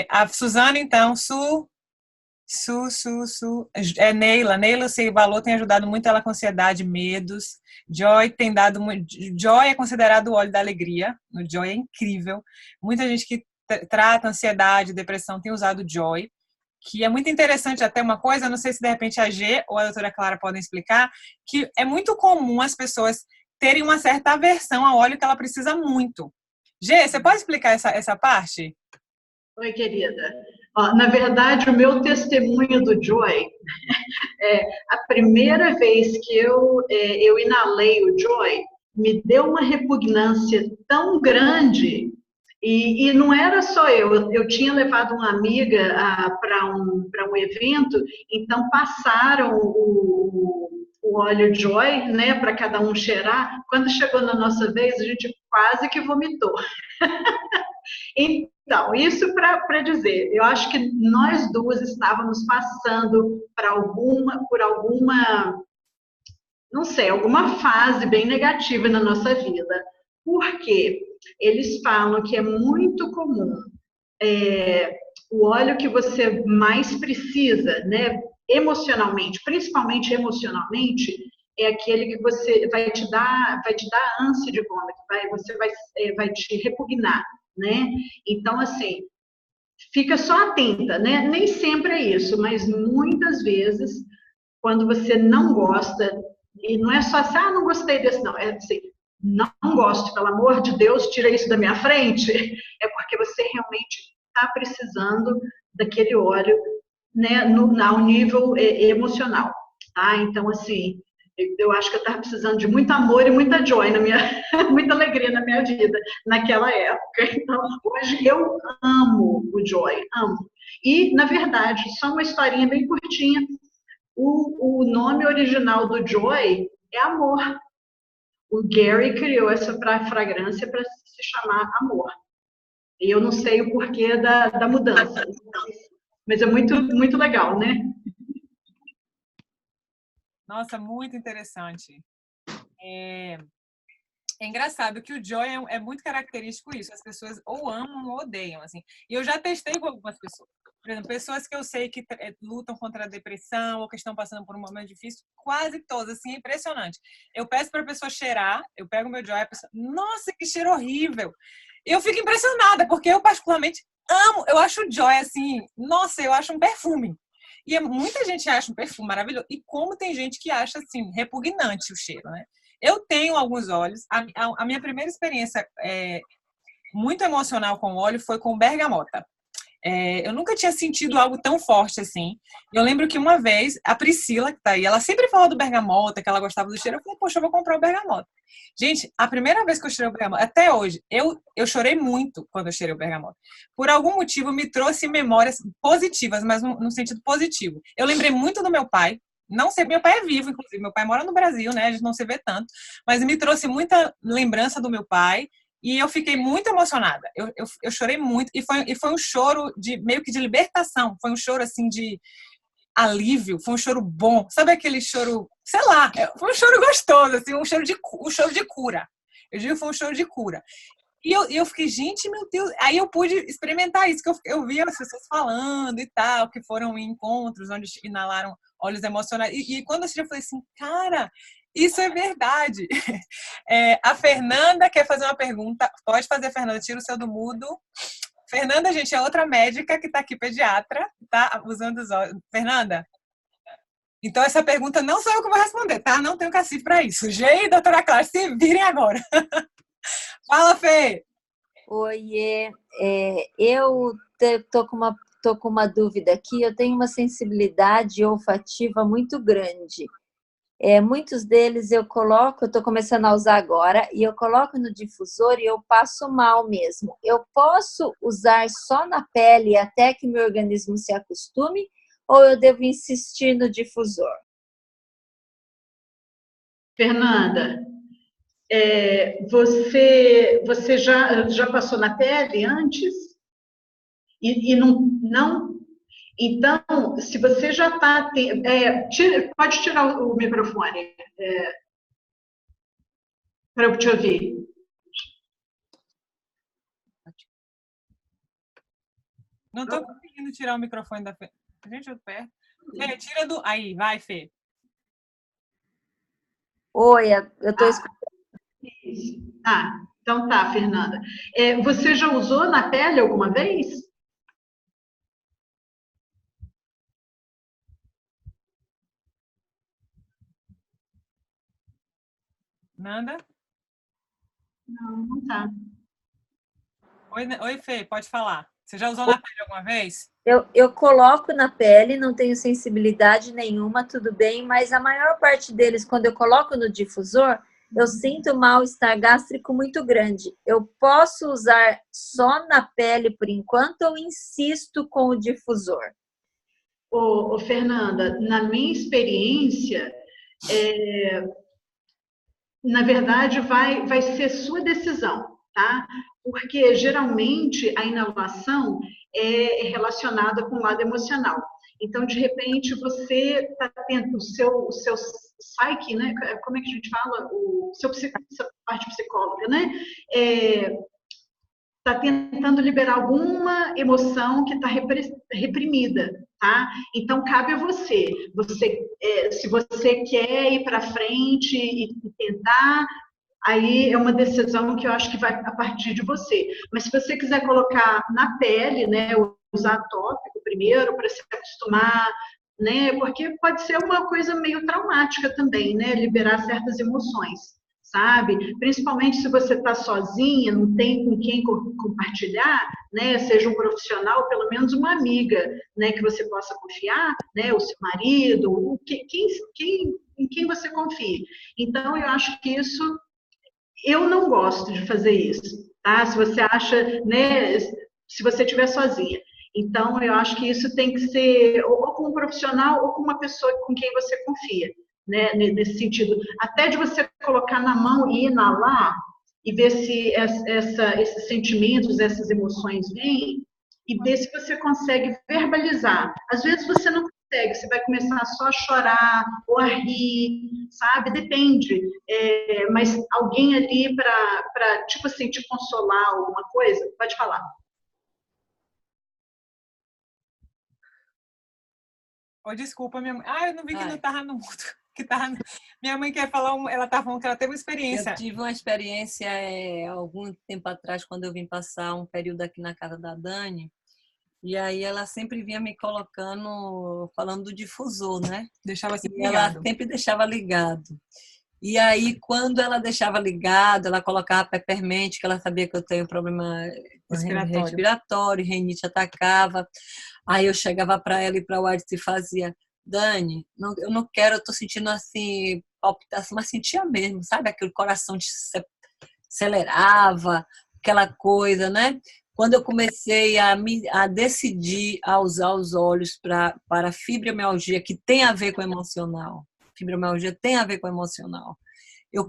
A Suzana, então, Neila. Neila, sei, Valor tem ajudado muito ela com ansiedade, medos. Joy é considerado o óleo da alegria. O Joy é incrível. Muita gente que trata ansiedade, depressão, tem usado o Joy, que é muito interessante até uma coisa, não sei se de repente a G ou a doutora Clara podem explicar, que é muito comum as pessoas terem uma certa aversão ao óleo que ela precisa muito. G, você pode explicar essa parte? Oi, querida. Ó, na verdade, o meu testemunho do Joy, a primeira vez que eu inalei o Joy, me deu uma repugnância tão grande, e não era só eu tinha levado uma amiga para um evento, então passaram o óleo Joy, né, para cada um cheirar. Quando chegou na nossa vez, a gente quase que vomitou. Então, isso para dizer, eu acho que nós duas estávamos passando por alguma, não sei, alguma fase bem negativa na nossa vida. Porque eles falam que é muito comum o óleo que você mais precisa, né, emocionalmente, principalmente emocionalmente, é aquele que você vai te dar ânsia de vômito, vai te repugnar, né? Então, assim, fica só atenta, né? Nem sempre é isso, mas muitas vezes, quando você não gosta, e não é só assim, não gostei desse, não, é assim, não gosto, pelo amor de Deus, tira isso da minha frente, é porque você realmente está precisando daquele óleo, né, ao nível emocional, tá? Então, assim, eu acho que eu estava precisando de muito amor e muita joy muita alegria na minha vida naquela época. Então, hoje eu amo o Joy, amo. E, na verdade, só uma historinha bem curtinha, o nome original do Joy é amor. O Gary criou essa fragrância para se chamar amor. E eu não sei o porquê da mudança, mas é muito, muito legal, né? Nossa, muito interessante. É engraçado que o Joy é muito característico isso. As pessoas ou amam ou odeiam, assim. E eu já testei com algumas pessoas. Por exemplo, pessoas que eu sei que lutam contra a depressão ou que estão passando por um momento difícil, quase todas, assim, é impressionante. Eu peço para a pessoa cheirar, eu pego o meu Joy, a pessoa, nossa, que cheiro horrível! Eu fico impressionada, porque eu particularmente amo, eu acho o Joy, assim, nossa, eu acho um perfume. E muita gente acha um perfume maravilhoso. E como tem gente que acha, assim, repugnante o cheiro, né? Eu tenho alguns óleos. A minha primeira experiência muito emocional com óleo foi com bergamota. Eu nunca tinha sentido algo tão forte assim. Eu lembro que uma vez, a Priscila, que tá aí, ela sempre falou do bergamota, que ela gostava do cheiro. Eu falei, poxa, eu vou comprar o bergamota. Gente, a primeira vez que eu cheirei o bergamota, até hoje, eu chorei muito quando eu cheirei o bergamota. Por algum motivo, me trouxe memórias positivas, mas no sentido positivo. Eu lembrei muito do meu pai. Não sei, meu pai é vivo, inclusive. Meu pai mora no Brasil, né? A gente não se vê tanto. Mas me trouxe muita lembrança do meu pai. E eu fiquei muito emocionada. Eu chorei muito. E foi um choro meio que de libertação. Foi um choro, assim, de alívio. Foi um choro bom. Sabe aquele choro, sei lá, foi um choro gostoso, assim, um choro de cura. Eu digo que foi um choro de cura. E eu fiquei, gente, meu Deus. Aí eu pude experimentar isso, que eu vi as pessoas falando e tal, que foram em encontros onde inalaram óleos emocionais. E quando eu assisti, eu falei assim, cara, isso é verdade. A Fernanda quer fazer uma pergunta. Pode fazer, Fernanda, tira o seu do mudo. Fernanda, gente, é outra médica que está aqui, pediatra, tá usando os óleos. Fernanda? Então, essa pergunta não sou eu que vou responder, tá? Não tenho cacife para isso. Gê e doutora Clara, se virem agora. Fala, Fê! Oiê, eu tô com uma dúvida aqui. Eu tenho uma sensibilidade olfativa muito grande. Muitos deles eu estou começando a usar agora, e eu coloco no difusor e eu passo mal mesmo. Eu posso usar só na pele até que meu organismo se acostume, ou eu devo insistir no difusor? Fernanda, você já passou na pele antes? E não. Então, se você já está. Pode tirar o microfone para eu te ouvir. Não estou conseguindo tirar o microfone da Fê. Gente, eu tô perto. Fê, tira do. Aí, vai, Fê. Oi, eu estou escutando. Então tá, Fernanda. Você já usou na pele alguma vez? Nanda? Não, não tá. Oi, Fê, pode falar. Você já usou na pele alguma vez? Eu coloco na pele, não tenho sensibilidade nenhuma, tudo bem, mas a maior parte deles, quando eu coloco no difusor, eu sinto mal-estar gástrico muito grande. Eu posso usar só na pele por enquanto ou insisto com o difusor? Fernanda, na minha experiência, na verdade, vai ser sua decisão, tá? Porque geralmente a inalação é relacionada com o lado emocional. Então, de repente, você está tendo o seu psyche, né? Como é que a gente fala? Sua parte psicóloga, né? Está tentando liberar alguma emoção que está reprimida, tá? Então, cabe a você. Se você quer ir para frente e tentar, aí é uma decisão que eu acho que vai a partir de você. Mas se você quiser colocar na pele, né, usar tópico primeiro para se acostumar, né, porque pode ser uma coisa meio traumática também, né, liberar certas emoções, sabe? Principalmente se você está sozinha, não tem com quem compartilhar, né, seja um profissional, pelo menos uma amiga, né, que você possa confiar, né, o seu marido, em quem você confie. Então, eu acho que isso eu não gosto de fazer isso, tá? Se você acha, né, se você estiver sozinha. Então, eu acho que isso tem que ser ou com um profissional ou com uma pessoa com quem você confia, né, nesse sentido. Até de você colocar na mão e inalar e ver se esses sentimentos, essas emoções vêm e ver se você consegue verbalizar. Às vezes você não consegue, você vai começar só a chorar ou a rir, sabe? Depende. Mas alguém ali para, tipo assim, te consolar alguma coisa, pode falar. Oh, desculpa, minha mãe. Eu não vi que não estava no mudo. Minha mãe quer falar, ela estava falando que ela teve uma experiência. Eu tive uma experiência algum tempo atrás, quando eu vim passar um período aqui na casa da Dani, e aí ela sempre vinha me colocando, falando do difusor, né? Deixava sempre ligado. Ela ligado. sempre deixava ligado. E aí, quando ela deixava ligado, ela colocava peppermint, que ela sabia que eu tenho problema respiratório, rinite atacava. Aí eu chegava para ela e para o Alisson e fazia: Dani, eu não quero, eu tô sentindo assim, palpitação, mas sentia mesmo, sabe? Aquele coração acelerava, aquela coisa, né? Quando eu comecei a decidir a usar os óleos para fibromialgia, que tem a ver com emocional, fibromialgia tem a ver com emocional, eu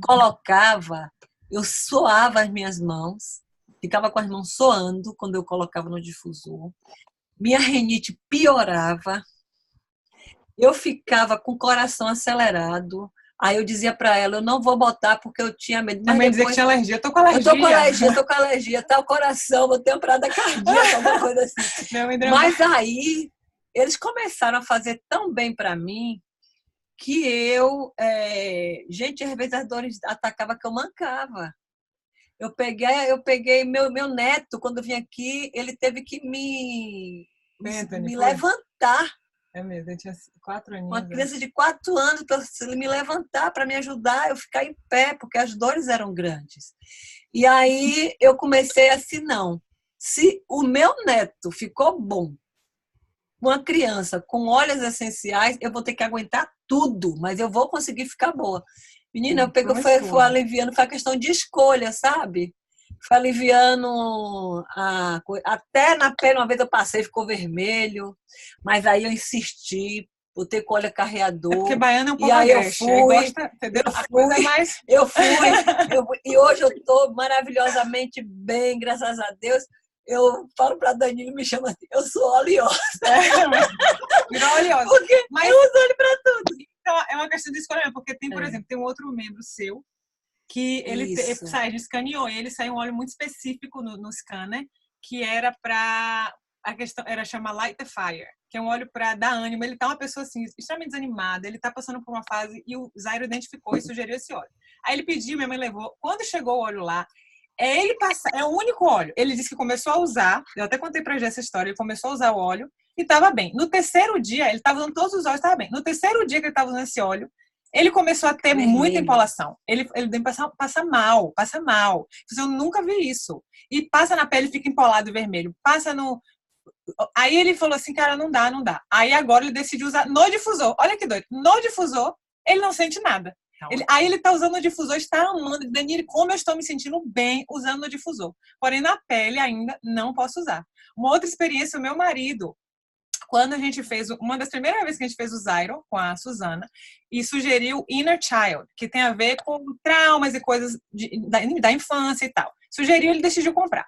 suava as minhas mãos, ficava com as mãos suando quando eu colocava no difusor, minha rinite piorava, eu ficava com o coração acelerado. Aí eu dizia para ela, eu não vou botar porque eu tinha medo. Mas depois... dizia que tinha alergia, eu tô com alergia, tá o coração, vou ter uma parada cardíaca, alguma coisa assim. Mas aí, eles começaram a fazer tão bem para mim, que gente, às vezes as dores atacavam que eu mancava. Eu peguei meu neto, quando eu vim aqui, ele teve que me levantar. É mesmo, eu tinha 4 aninhos. Uma criança de 4 anos para me levantar, para me ajudar, eu ficar em pé, porque as dores eram grandes. E aí eu comecei assim, não. Se o meu neto ficou bom, uma criança com óleos essenciais, eu vou ter que aguentar tudo, mas eu vou conseguir ficar boa. Menina, eu peguei, foi aliviando, foi a questão de escolha, sabe? Foi aliviando até na pele, uma vez eu passei, ficou vermelho, mas aí eu insisti, botei com óleo carreador. Porque baiana é um pouco e aí eu fui, e hoje eu estou maravilhosamente bem, graças a Deus. Eu falo para a Danilo, me chama assim, eu sou oleosa. Virou oleosa. Porque mas eu uso óleo para tudo. Então, é uma questão de escolha, porque tem, por exemplo, tem um outro membro seu que a gente escaneou, e ele saiu um óleo muito específico no scanner, que era para a questão, era chamar Light the Fire, que é um óleo para dar ânimo. Ele tá uma pessoa assim, extremamente desanimada, ele tá passando por uma fase, e o Zairo identificou e sugeriu esse óleo. Aí ele pediu, minha mãe levou. Quando chegou o óleo lá, É o único óleo. Ele disse que começou a usar, eu até contei pra Jéssica essa história, ele começou a usar o óleo e estava bem. No terceiro dia, ele estava usando todos os óleos, estava bem. No terceiro dia que ele estava usando esse óleo, ele começou a ter muita empolação. Ele passa mal. Eu nunca vi isso. E passa na pele, fica empolado e vermelho. Passa no... Aí ele falou assim, cara, não dá. Aí agora ele decidiu usar no difusor. Olha que doido. No difusor, ele não sente nada. Aí ele tá usando o difusor, está amando. Danilo, como eu estou me sentindo bem usando o difusor. Porém, na pele ainda não posso usar. Uma outra experiência, o meu marido, quando a gente fez, uma das primeiras vezes que a gente fez o Zyron com a Suzana, e sugeriu Inner Child, que tem a ver com traumas e coisas da infância e tal. Sugeriu, ele decidiu comprar.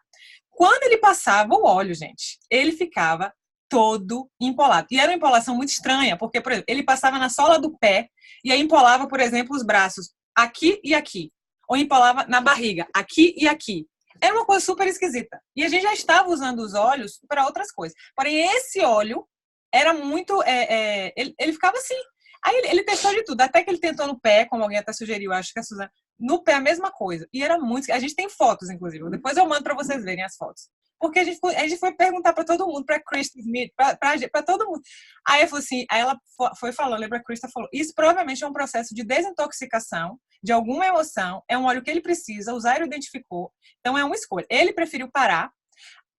Quando ele passava o óleo, gente, ele ficava todo empolado. E era uma empolação muito estranha, porque, por exemplo, ele passava na sola do pé e aí empolava, por exemplo, os braços aqui e aqui. Ou empolava na barriga, aqui e aqui. Era uma coisa super esquisita. E a gente já estava usando os óleos para outras coisas. Porém, esse óleo era muito... ele ficava assim. Aí ele testou de tudo. Até que ele tentou no pé, como alguém até sugeriu, acho que a Suzana, no pé a mesma coisa. E era muito... A gente tem fotos, inclusive. Depois eu mando para vocês verem as fotos. Porque a gente foi perguntar para todo mundo, para Krista Smith, para todo mundo. Aí eu falei assim, aí ela foi falando, lembra, a Krista falou, isso provavelmente é um processo de desintoxicação de alguma emoção, é um óleo que ele precisa, o Zyron identificou, então é uma escolha. Ele preferiu parar.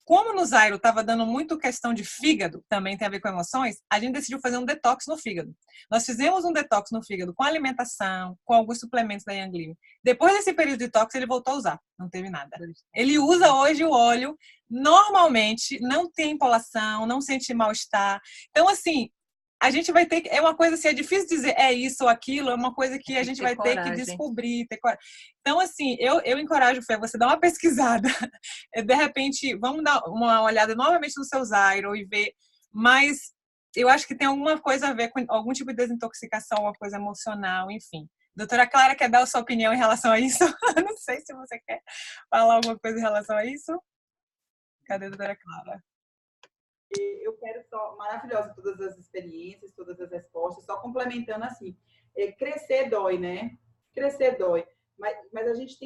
Como no Zyron estava dando muito questão de fígado, também tem a ver com emoções, a gente decidiu fazer um detox no fígado. Nós fizemos um detox no fígado com alimentação, com alguns suplementos da Young Living. Depois desse período de detox, ele voltou a usar. Não teve nada. Ele usa hoje o óleo normalmente, não tem empolação, não sente mal-estar. Então, assim, a gente vai ter que... É uma coisa assim, é difícil dizer é isso ou aquilo, é uma coisa que a gente vai ter que descobrir, ter coragem. Então, assim, eu encorajo, Fê, você dar uma pesquisada. De repente, vamos dar uma olhada novamente no seu Zyron e ver. Mas eu acho que tem alguma coisa a ver com algum tipo de desintoxicação, uma coisa emocional, enfim. Doutora Clara, quer dar a sua opinião em relação a isso? Não sei se você quer falar alguma coisa em relação a isso. Cadê a doutora Clara? Eu quero só, maravilhosa todas as experiências, todas as respostas, só complementando assim, crescer dói, né? Crescer dói, mas a gente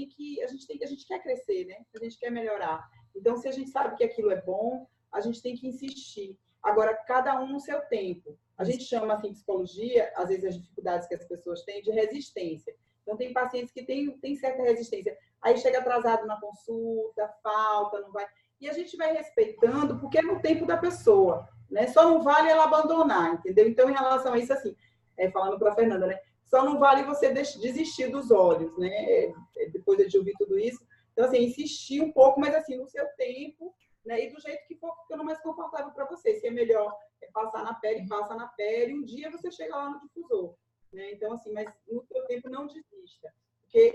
quer crescer, né? A gente quer melhorar. Então, se a gente sabe que aquilo é bom, a gente tem que insistir. Agora, cada um no seu tempo. A gente chama assim, psicologia, às vezes as dificuldades que as pessoas têm de resistência. Então, tem pacientes que têm certa resistência. Aí chega atrasado na consulta, falta, não vai... E a gente vai respeitando, porque é no tempo da pessoa, né? Só não vale ela abandonar, entendeu? Então, em relação a isso, assim, falando para a Fernanda, né? Só não vale você desistir dos olhos, né? Depois de ouvir tudo isso. Então, assim, insistir um pouco, mas assim, no seu tempo, né? E do jeito que for ficando mais confortável para você. Se é melhor passar na pele, passa na pele. Um dia você chega lá no difusor, né? Então, assim, mas no seu tempo não desista. Porque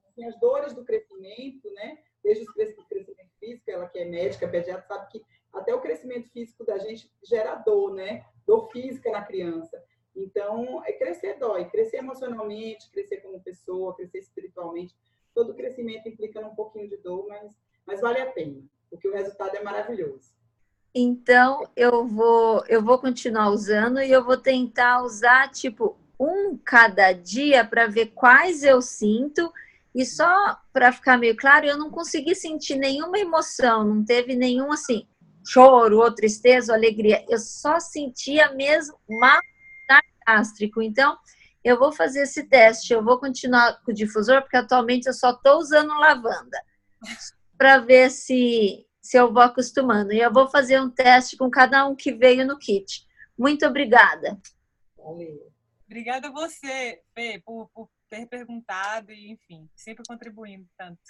assim, as dores do crescimento, né? Desde o crescimento físico, ela que é médica, pediatra, sabe que até o crescimento físico da gente gera dor, né? Dor física na criança. Então, crescer dói. Crescer emocionalmente, crescer como pessoa, crescer espiritualmente. Todo crescimento implica um pouquinho de dor, mas vale a pena, porque o resultado é maravilhoso. Então, eu vou continuar usando e eu vou tentar usar, tipo, um cada dia para ver quais eu sinto. E só para ficar meio claro, eu não consegui sentir nenhuma emoção, não teve nenhum, assim, choro, ou tristeza, ou alegria. Eu só sentia mesmo mal-estar gástrico. Então, eu vou fazer esse teste. Eu vou continuar com o difusor, porque atualmente eu só estou usando lavanda, para ver se eu vou acostumando. E eu vou fazer um teste com cada um que veio no kit. Muito obrigada. Valeu. Obrigada a você, Fê, por ter perguntado e, enfim, sempre contribuindo tanto.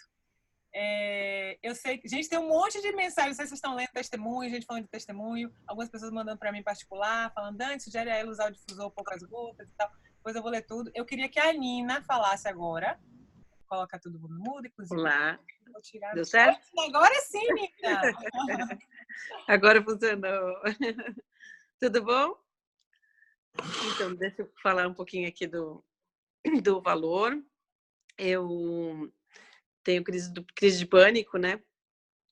Eu sei que, gente, tem um monte de mensagens, não sei se vocês estão lendo testemunho, gente falando de testemunho, algumas pessoas mandando para mim em particular, falando, Dani, sugere a ela usar o difusor poucas gotas e tal. Depois eu vou ler tudo. Eu queria que a Nina falasse agora. Coloca tudo no mudo, inclusive. Olá. Vou tirar... Deu certo? Agora sim, Nina! Agora funcionou. Tudo bom? Então, deixa eu falar um pouquinho aqui do valor. Eu tenho crise de pânico, né?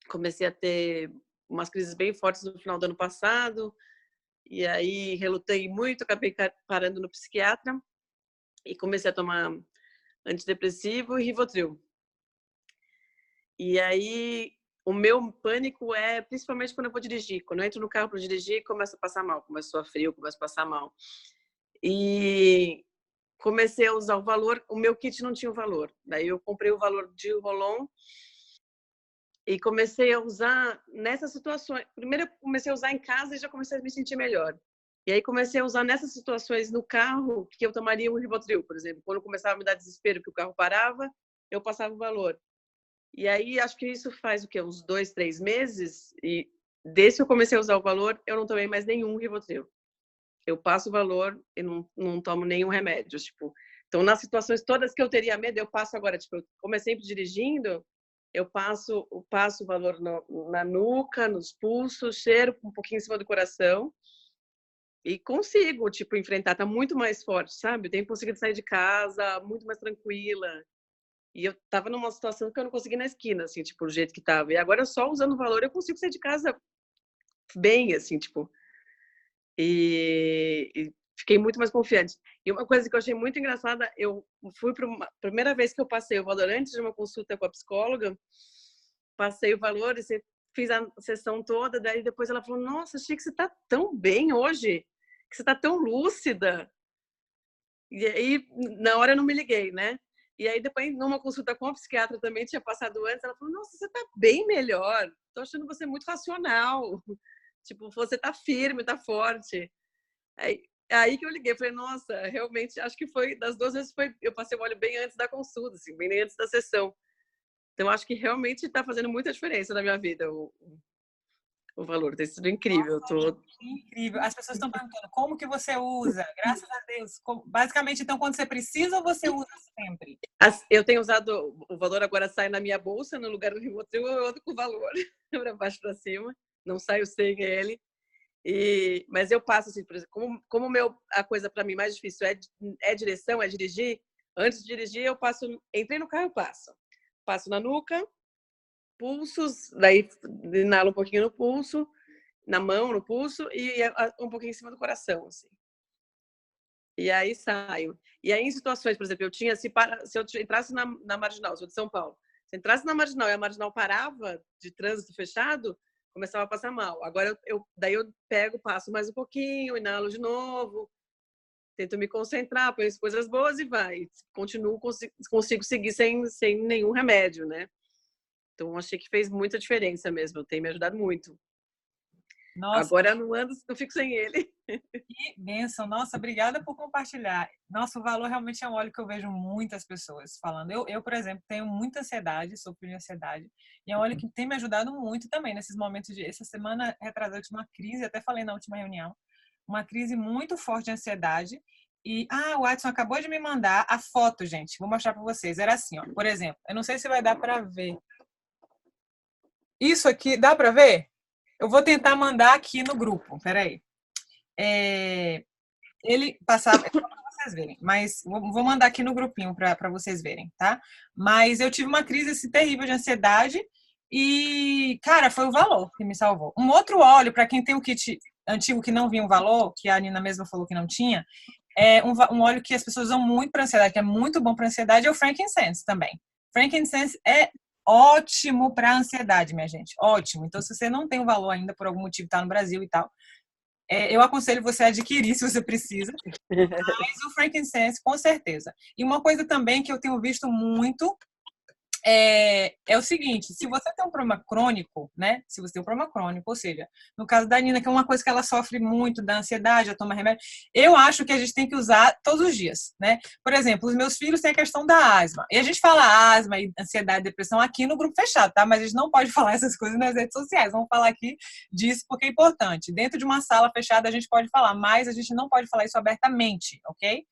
Comecei a ter umas crises bem fortes no final do ano passado. E aí, relutei muito, acabei parando no psiquiatra. E comecei a tomar antidepressivo e Rivotril. E aí, o meu pânico é principalmente quando eu vou dirigir. Quando eu entro no carro para dirigir, começo a passar mal. Começo a frio, começo a passar mal. E comecei a usar o valor. O meu kit não tinha o valor. Daí eu comprei o valor de Rolon e comecei a usar nessas situações. Primeiro eu comecei a usar em casa e já comecei a me sentir melhor. E aí comecei a usar nessas situações no carro que eu tomaria um Rivotril, por exemplo. Quando começava a me dar desespero que o carro parava, eu passava o valor. E aí acho que isso faz o quê? Uns 2, 3 meses. E desde que eu comecei a usar o valor, eu não tomei mais nenhum Rivotril. Eu passo o valor e não tomo nenhum remédio. Tipo, então, nas situações todas que eu teria medo, eu passo agora. Tipo, como é sempre dirigindo, eu passo o valor na nuca, nos pulsos, cheiro um pouquinho em cima do coração e consigo, tipo, enfrentar. Tá muito mais forte, sabe? Eu tenho conseguido sair de casa muito mais tranquila. E eu tava numa situação que eu não conseguia ir na esquina, assim, tipo, do jeito que tava. E agora, só usando o valor, eu consigo sair de casa bem, assim, tipo. E fiquei muito mais confiante. E uma coisa que eu achei muito engraçada, eu fui para uma primeira vez que eu passei o valor antes de uma consulta com a psicóloga, passei o valor e fiz a sessão toda, daí depois ela falou: "Nossa, achei que você tá tão bem hoje, que você tá tão lúcida". E aí, na hora eu não me liguei, né? E aí depois, numa consulta com a psiquiatra também tinha passado antes, ela falou: "Nossa, você tá bem melhor. Tô achando você muito racional. Tipo, você tá firme, tá forte". Aí que eu liguei, falei: "Nossa, realmente acho que foi das 2 vezes eu passei o óleo bem antes da consulta, assim, bem antes da sessão". Então acho que realmente tá fazendo muita diferença na minha vida o valor, tem sido incrível. Incrível. As pessoas estão perguntando como que você usa. Graças a Deus. Basicamente, então, quando você precisa ou você usa sempre? Eu tenho usado o valor, agora sai na minha bolsa, no lugar do Rivotril, eu ando com o valor para baixo para cima, não saio sem ele. Mas eu passo assim, por exemplo, como a coisa para mim mais difícil é direção, é dirigir. Antes de dirigir, eu entrei no carro, eu passo na nuca, pulsos, daí inalo um pouquinho no pulso, na mão, no pulso e um pouquinho em cima do coração, assim. E aí saio. E aí, em situações, por exemplo, se eu entrasse na Marginal, sou de São Paulo, se entrasse na Marginal e a Marginal parava de trânsito fechado, começava a passar mal. Agora, daí eu passo mais um pouquinho, inalo de novo, tento me concentrar, penso coisas boas e vai. Continuo, consigo seguir sem nenhum remédio, né? Então, achei que fez muita diferença mesmo, tem me ajudado muito. Nossa, agora não fico sem ele. Que bênção. Nossa, obrigada por compartilhar. Nossa, o valor realmente é um óleo que eu vejo muitas pessoas falando. Eu, por exemplo, tenho muita ansiedade, sofro de ansiedade, e é um óleo que tem me ajudado muito também nesses momentos essa semana retrasada eu tive uma crise, até falei na última reunião, uma crise muito forte de ansiedade. E, o Watson acabou de me mandar a foto, gente. Vou mostrar para vocês. Era assim, ó. Por exemplo, eu não sei se vai dar para ver. Isso aqui, dá para ver? Eu vou tentar mandar aqui no grupo. Peraí. Ele passava, para vocês verem, mas vou mandar aqui no grupinho para vocês verem, tá? Mas eu tive uma crise assim, terrível de ansiedade e, cara, foi o valor que me salvou. Um outro óleo, para quem tem o kit antigo que não vinha um valor, que a Nina mesma falou que não tinha, é um óleo que as pessoas usam muito para ansiedade, que é muito bom para ansiedade, é o frankincense também. Frankincense é ótimo para ansiedade, minha gente, ótimo. Então, se você não tem o valor ainda, por algum motivo, tá no Brasil e tal, eu aconselho você a adquirir se você precisa, mas o frankincense, com certeza. E uma coisa também que eu tenho visto muito é o seguinte: se você tem um problema crônico, né? Se você tem um problema crônico, ou seja, no caso da Nina, que é uma coisa que ela sofre muito, da ansiedade, ela toma remédio, eu acho que a gente tem que usar todos os dias, né? Por exemplo, os meus filhos têm a questão da asma. E a gente fala asma e ansiedade, depressão aqui no grupo fechado, tá? Mas a gente não pode falar essas coisas nas redes sociais. Vamos falar aqui disso porque é importante. Dentro de uma sala fechada a gente pode falar, mas a gente não pode falar isso abertamente, ok?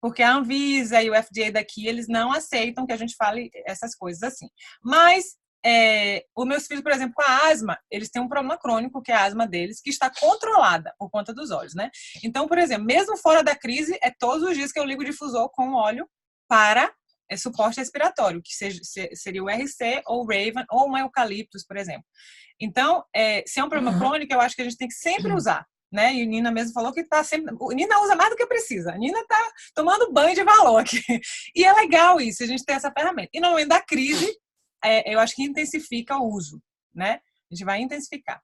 Porque a Anvisa e o FDA daqui, eles não aceitam que a gente fale essas coisas assim. Mas os meus filhos, por exemplo, com a asma, eles têm um problema crônico, que é a asma deles, que está controlada por conta dos óleos, né? Então, por exemplo, mesmo fora da crise, é todos os dias que eu ligo o difusor com óleo para suporte respiratório, que seria o RC ou o Raven ou uma eucaliptus, por exemplo. Então, se é um problema crônico, eu acho que a gente tem que sempre usar. Né? E a Nina mesmo falou que tá sempre. A Nina usa mais do que precisa. A Nina tá tomando banho de valor aqui. E é legal isso, a gente ter essa ferramenta. E no momento da crise, eu acho que intensifica o uso, né? A gente vai intensificar.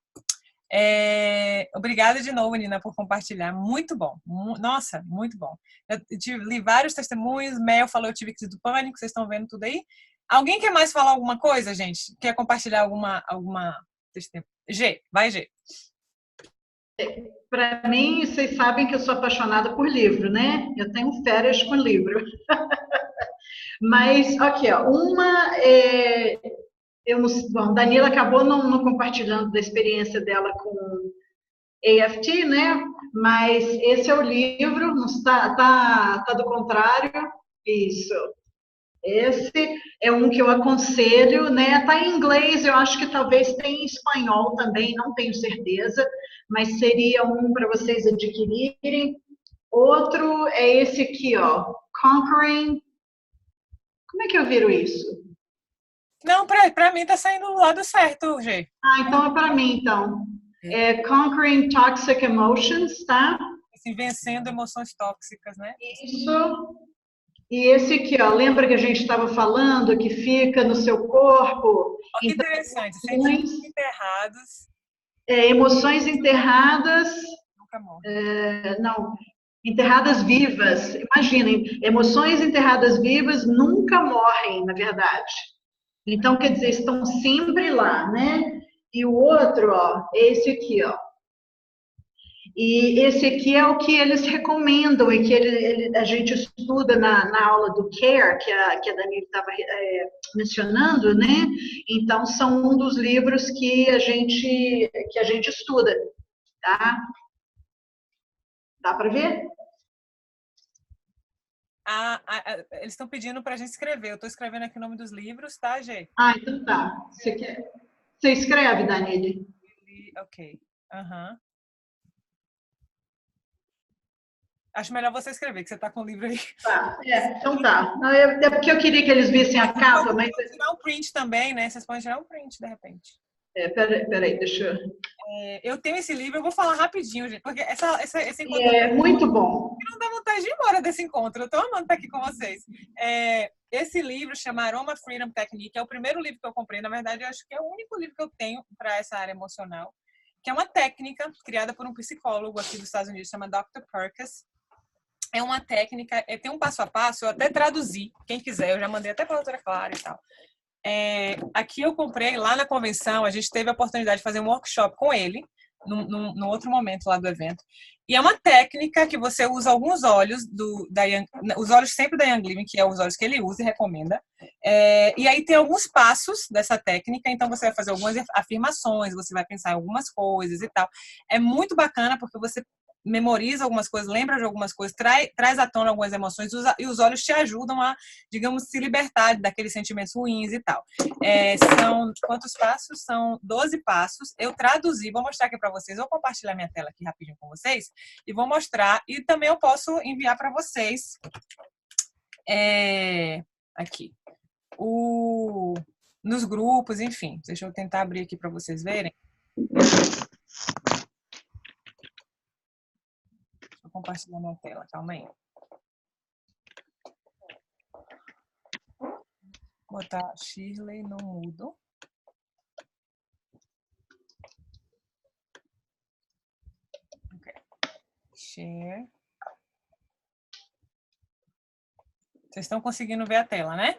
Obrigada de novo, Nina, por compartilhar. Muito bom. Nossa, muito bom. Li vários testemunhos. Mel falou, eu tive crise do pânico. Vocês estão vendo tudo aí? Alguém quer mais falar alguma coisa, gente? Quer compartilhar alguma testemunha? G, vai, G. Para mim, vocês sabem que eu sou apaixonada por livro, né? Eu tenho férias com livro. Mas, aqui, ó, bom, Danila acabou não compartilhando da experiência dela com AFT, né? Mas esse é o livro, não tá do contrário. Isso. Esse é um que eu aconselho, né? Tá em inglês, eu acho que talvez tenha em espanhol também, não tenho certeza, mas seria um para vocês adquirirem. Outro é esse aqui, ó, Conquering. Como é que eu viro isso? Não, para mim tá saindo do lado certo, G. Então é para mim, então. É Conquering Toxic Emotions, tá? Assim, vencendo emoções tóxicas, né? Isso. E esse aqui, ó, lembra que a gente estava falando que fica no seu corpo? Olha que então, interessante. Sentimentos enterrados. Emoções enterradas. Nunca morrem. Não, enterradas vivas. Imaginem, emoções enterradas vivas nunca morrem, na verdade. Então, quer dizer, estão sempre lá, né? E o outro, ó, é esse aqui, ó. E esse aqui é o que eles recomendam e que a gente estuda na aula do CARE, que a Dani estava mencionando, né? Então, são um dos livros que a gente estuda, tá? Dá para ver? Eles estão pedindo para a gente escrever. Eu estou escrevendo aqui o nome dos livros, tá, Gê? Então tá. Você escreve, Danile? Ok. Acho melhor você escrever, que você está com o livro aí. Tá, então tá. Não, é porque eu queria que eles vissem a capa, mas... Vocês podem tirar um print também, né? Vocês podem tirar um print, de repente. Peraí, deixa eu... Eu tenho esse livro, eu vou falar rapidinho, gente, porque esse encontro... É muito bom. Não dá vontade de ir embora desse encontro, eu tô amando estar aqui com vocês. Esse livro chama Aroma Freedom Technique, é o primeiro livro que eu comprei, na verdade, eu acho que é o único livro que eu tenho para essa área emocional, que é uma técnica criada por um psicólogo aqui dos Estados Unidos, chama Dr. Perkins. É uma técnica, tem um passo a passo, eu até traduzi, quem quiser, eu já mandei até para a doutora Clara e tal. Aqui eu comprei, lá na convenção, a gente teve a oportunidade de fazer um workshop com ele, no outro momento lá do evento. E é uma técnica que você usa alguns olhos, os olhos sempre da Young Living, que é os olhos que ele usa e recomenda. E aí tem alguns passos dessa técnica, então você vai fazer algumas afirmações, você vai pensar em algumas coisas e tal. É muito bacana porque você memoriza algumas coisas, lembra de algumas coisas, traz à tona algumas emoções e os olhos te ajudam a, digamos, se libertar daqueles sentimentos ruins e tal. São quantos passos? São 12 passos. Eu traduzi, vou mostrar aqui para vocês, vou compartilhar minha tela aqui rapidinho com vocês e vou mostrar, e também eu posso enviar para vocês aqui nos grupos, enfim. Deixa eu tentar abrir aqui para vocês verem. Vou compartilhar minha tela, calma aí. Vou botar Shirley no mudo. Ok. Share. Vocês estão conseguindo ver a tela, né?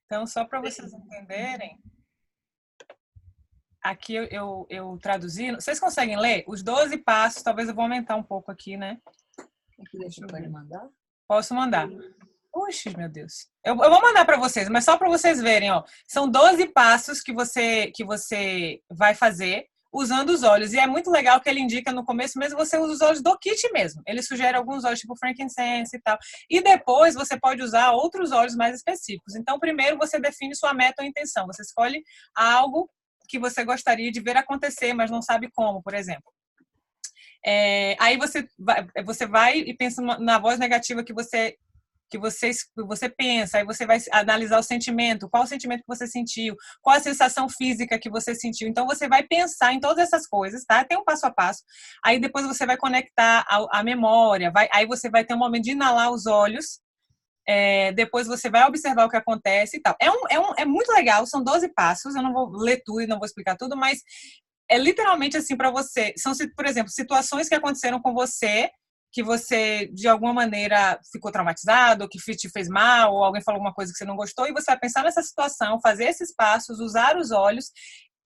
Então, só para vocês entenderem, aqui eu traduzi. Vocês conseguem ler? Os 12 passos, talvez eu vou aumentar um pouco aqui, né? Deixa eu pode mandar? Posso mandar. Puxa, meu Deus. Eu vou mandar para vocês, mas só para vocês verem, ó. São 12 passos que você vai fazer usando os olhos. E é muito legal que ele indica no começo mesmo, você usa os olhos do kit mesmo. Ele sugere alguns olhos, tipo frankincense e tal. E depois você pode usar outros olhos mais específicos. Então, primeiro você define sua meta ou intenção. Você escolhe algo que você gostaria de ver acontecer, mas não sabe como, por exemplo. Aí você vai e pensa na voz negativa que você pensa, aí você vai analisar o sentimento, qual o sentimento que você sentiu, qual a sensação física que você sentiu. Então, você vai pensar em todas essas coisas, tá? Tem um passo a passo. Aí, depois você vai conectar a memória, aí você vai ter um momento de inalar os olhos Depois você vai observar o que acontece e tal. É muito legal, são 12 passos, eu não vou ler tudo e não vou explicar tudo, mas é literalmente assim para você. São, por exemplo, situações que aconteceram com você, que você, de alguma maneira, ficou traumatizado, ou que te fez mal, ou alguém falou alguma coisa que você não gostou, e você vai pensar nessa situação, fazer esses passos, usar os olhos,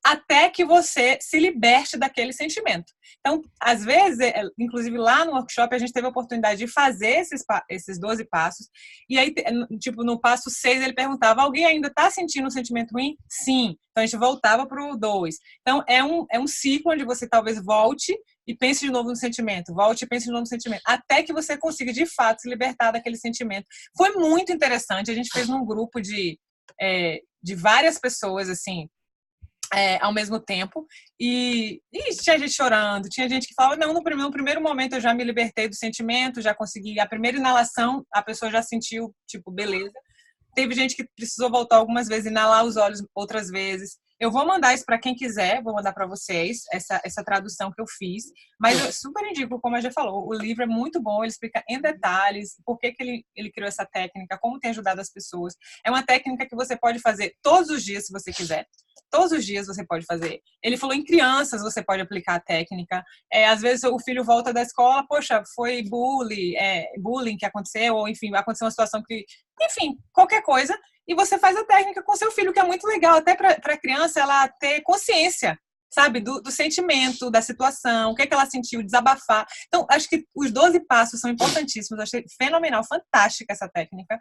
até que você se liberte daquele sentimento. Então, às vezes, inclusive lá no workshop, a gente teve a oportunidade de fazer esses 12 passos, e aí, tipo, no passo 6, ele perguntava, alguém ainda está sentindo um sentimento ruim? Sim. Então, a gente voltava para o 2. Então, é um ciclo onde você talvez volte e pense de novo no sentimento, volte e pense de novo no sentimento, até que você consiga, de fato, se libertar daquele sentimento. Foi muito interessante, a gente fez num grupo de várias pessoas, assim, ao mesmo tempo, e tinha gente chorando, tinha gente que falava, não, no primeiro momento eu já me libertei do sentimento, já consegui, a primeira inalação, a pessoa já sentiu, tipo, beleza. Teve gente que precisou voltar algumas vezes, inalar os olhos outras vezes. Eu vou mandar isso para quem quiser, vou mandar para vocês, essa tradução que eu fiz, mas eu super indico, como a já falou, o livro é muito bom, ele explica em detalhes por que ele criou essa técnica, como tem ajudado as pessoas. É uma técnica que você pode fazer todos os dias, se você quiser. Todos os dias você pode fazer. Ele falou em crianças você pode aplicar a técnica. Às vezes o filho volta da escola, poxa, foi bullying que aconteceu, ou enfim, aconteceu uma situação que, enfim, qualquer coisa, e você faz a técnica com seu filho, que é muito legal, até para a criança ela ter consciência, sabe, do sentimento, da situação, o que ela sentiu, desabafar. Então, acho que os 12 passos são importantíssimos, achei fenomenal, fantástica essa técnica.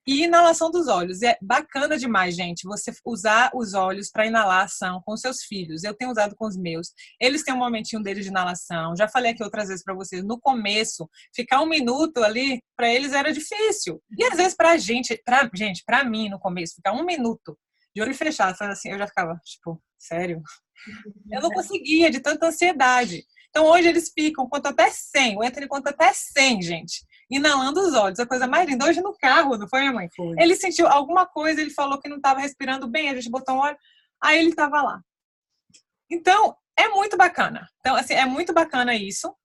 E inalação dos olhos, é bacana demais, gente, você usar os olhos para inalação com seus filhos. Eu tenho usado com os meus, eles têm um momentinho deles de inalação, já falei aqui outras vezes para vocês, no começo, ficar 1 minuto ali, para eles era difícil, e às vezes para mim, no começo, ficar 1 minuto de olho fechado, assim, eu já ficava, tipo, sério? Eu não conseguia, de tanta ansiedade. Então, hoje eles ficam, conta até 100. O Anthony conta até 100, gente. Inalando os olhos. A coisa mais linda. Hoje no carro, não foi, minha mãe? Foi. Ele sentiu alguma coisa, ele falou que não estava respirando bem, a gente botou um óleo, aí ele estava lá. Então, é muito bacana. Então, assim, é muito bacana isso,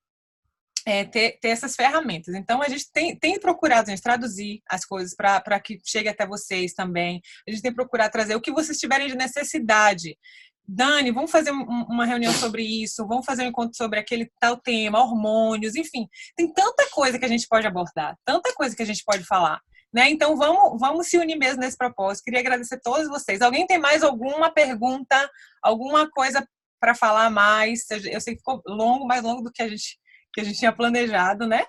ter essas ferramentas. Então, a gente tem procurado, gente, traduzir as coisas para que chegue até vocês também. A gente tem procurado trazer o que vocês tiverem de necessidade. Dani, vamos fazer uma reunião sobre isso, vamos fazer um encontro sobre aquele tal tema, hormônios, enfim. Tem tanta coisa que a gente pode abordar, tanta coisa que a gente pode falar, né? Então, vamos se unir mesmo nesse propósito. Queria agradecer a todos vocês. Alguém tem mais alguma pergunta, alguma coisa para falar mais? Eu sei que ficou mais longo do que a gente tinha planejado, né?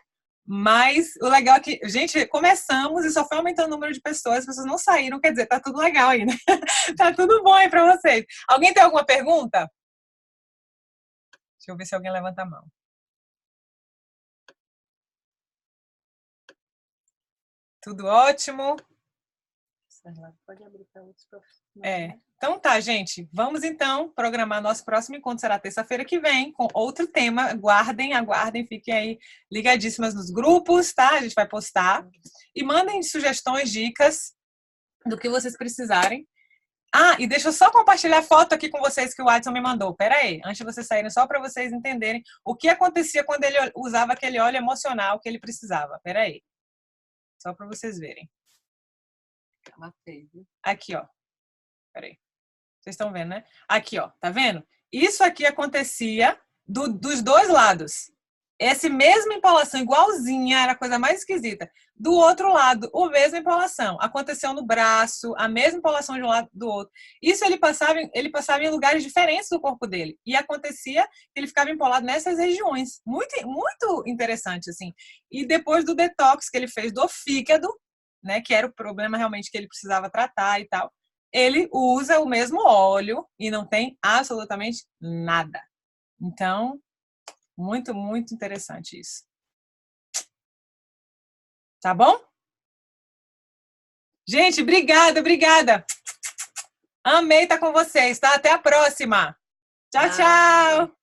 Mas o legal é que, gente, começamos e só foi aumentando o número de pessoas, as pessoas não saíram, quer dizer, tá tudo legal aí, né? Tá tudo bom aí pra vocês. Alguém tem alguma pergunta? Deixa eu ver se alguém levanta a mão. Tudo ótimo? Pode abrir para outros profissionais. Então tá, gente. Vamos então programar nosso próximo encontro. Será terça-feira que vem, com outro tema. Aguardem, fiquem aí ligadíssimas nos grupos, tá? A gente vai postar. E mandem sugestões, dicas do que vocês precisarem. E deixa eu só compartilhar a foto aqui com vocês que o Watson me mandou. Pera aí, antes de vocês saírem, só para vocês entenderem o que acontecia quando ele usava aquele óleo emocional que ele precisava. Pera aí. Só para vocês verem. Aqui, ó. Peraí. Vocês estão vendo, né? Aqui, ó. Tá vendo? Isso aqui acontecia dos dois lados. Essa mesma empolação, igualzinha, era a coisa mais esquisita. Do outro lado, a mesma empolação. Aconteceu no braço, a mesma empolação de um lado do outro. Isso ele passava em lugares diferentes do corpo dele. E acontecia que ele ficava empolado nessas regiões. Muito, muito interessante, assim. E depois do detox que ele fez do fígado, né, que era o problema realmente que ele precisava tratar e tal, ele usa o mesmo óleo e não tem absolutamente nada. Então, muito, muito interessante isso. Tá bom? Gente, obrigada. Amei estar com vocês, tá? Até a próxima. Tchau, tchau.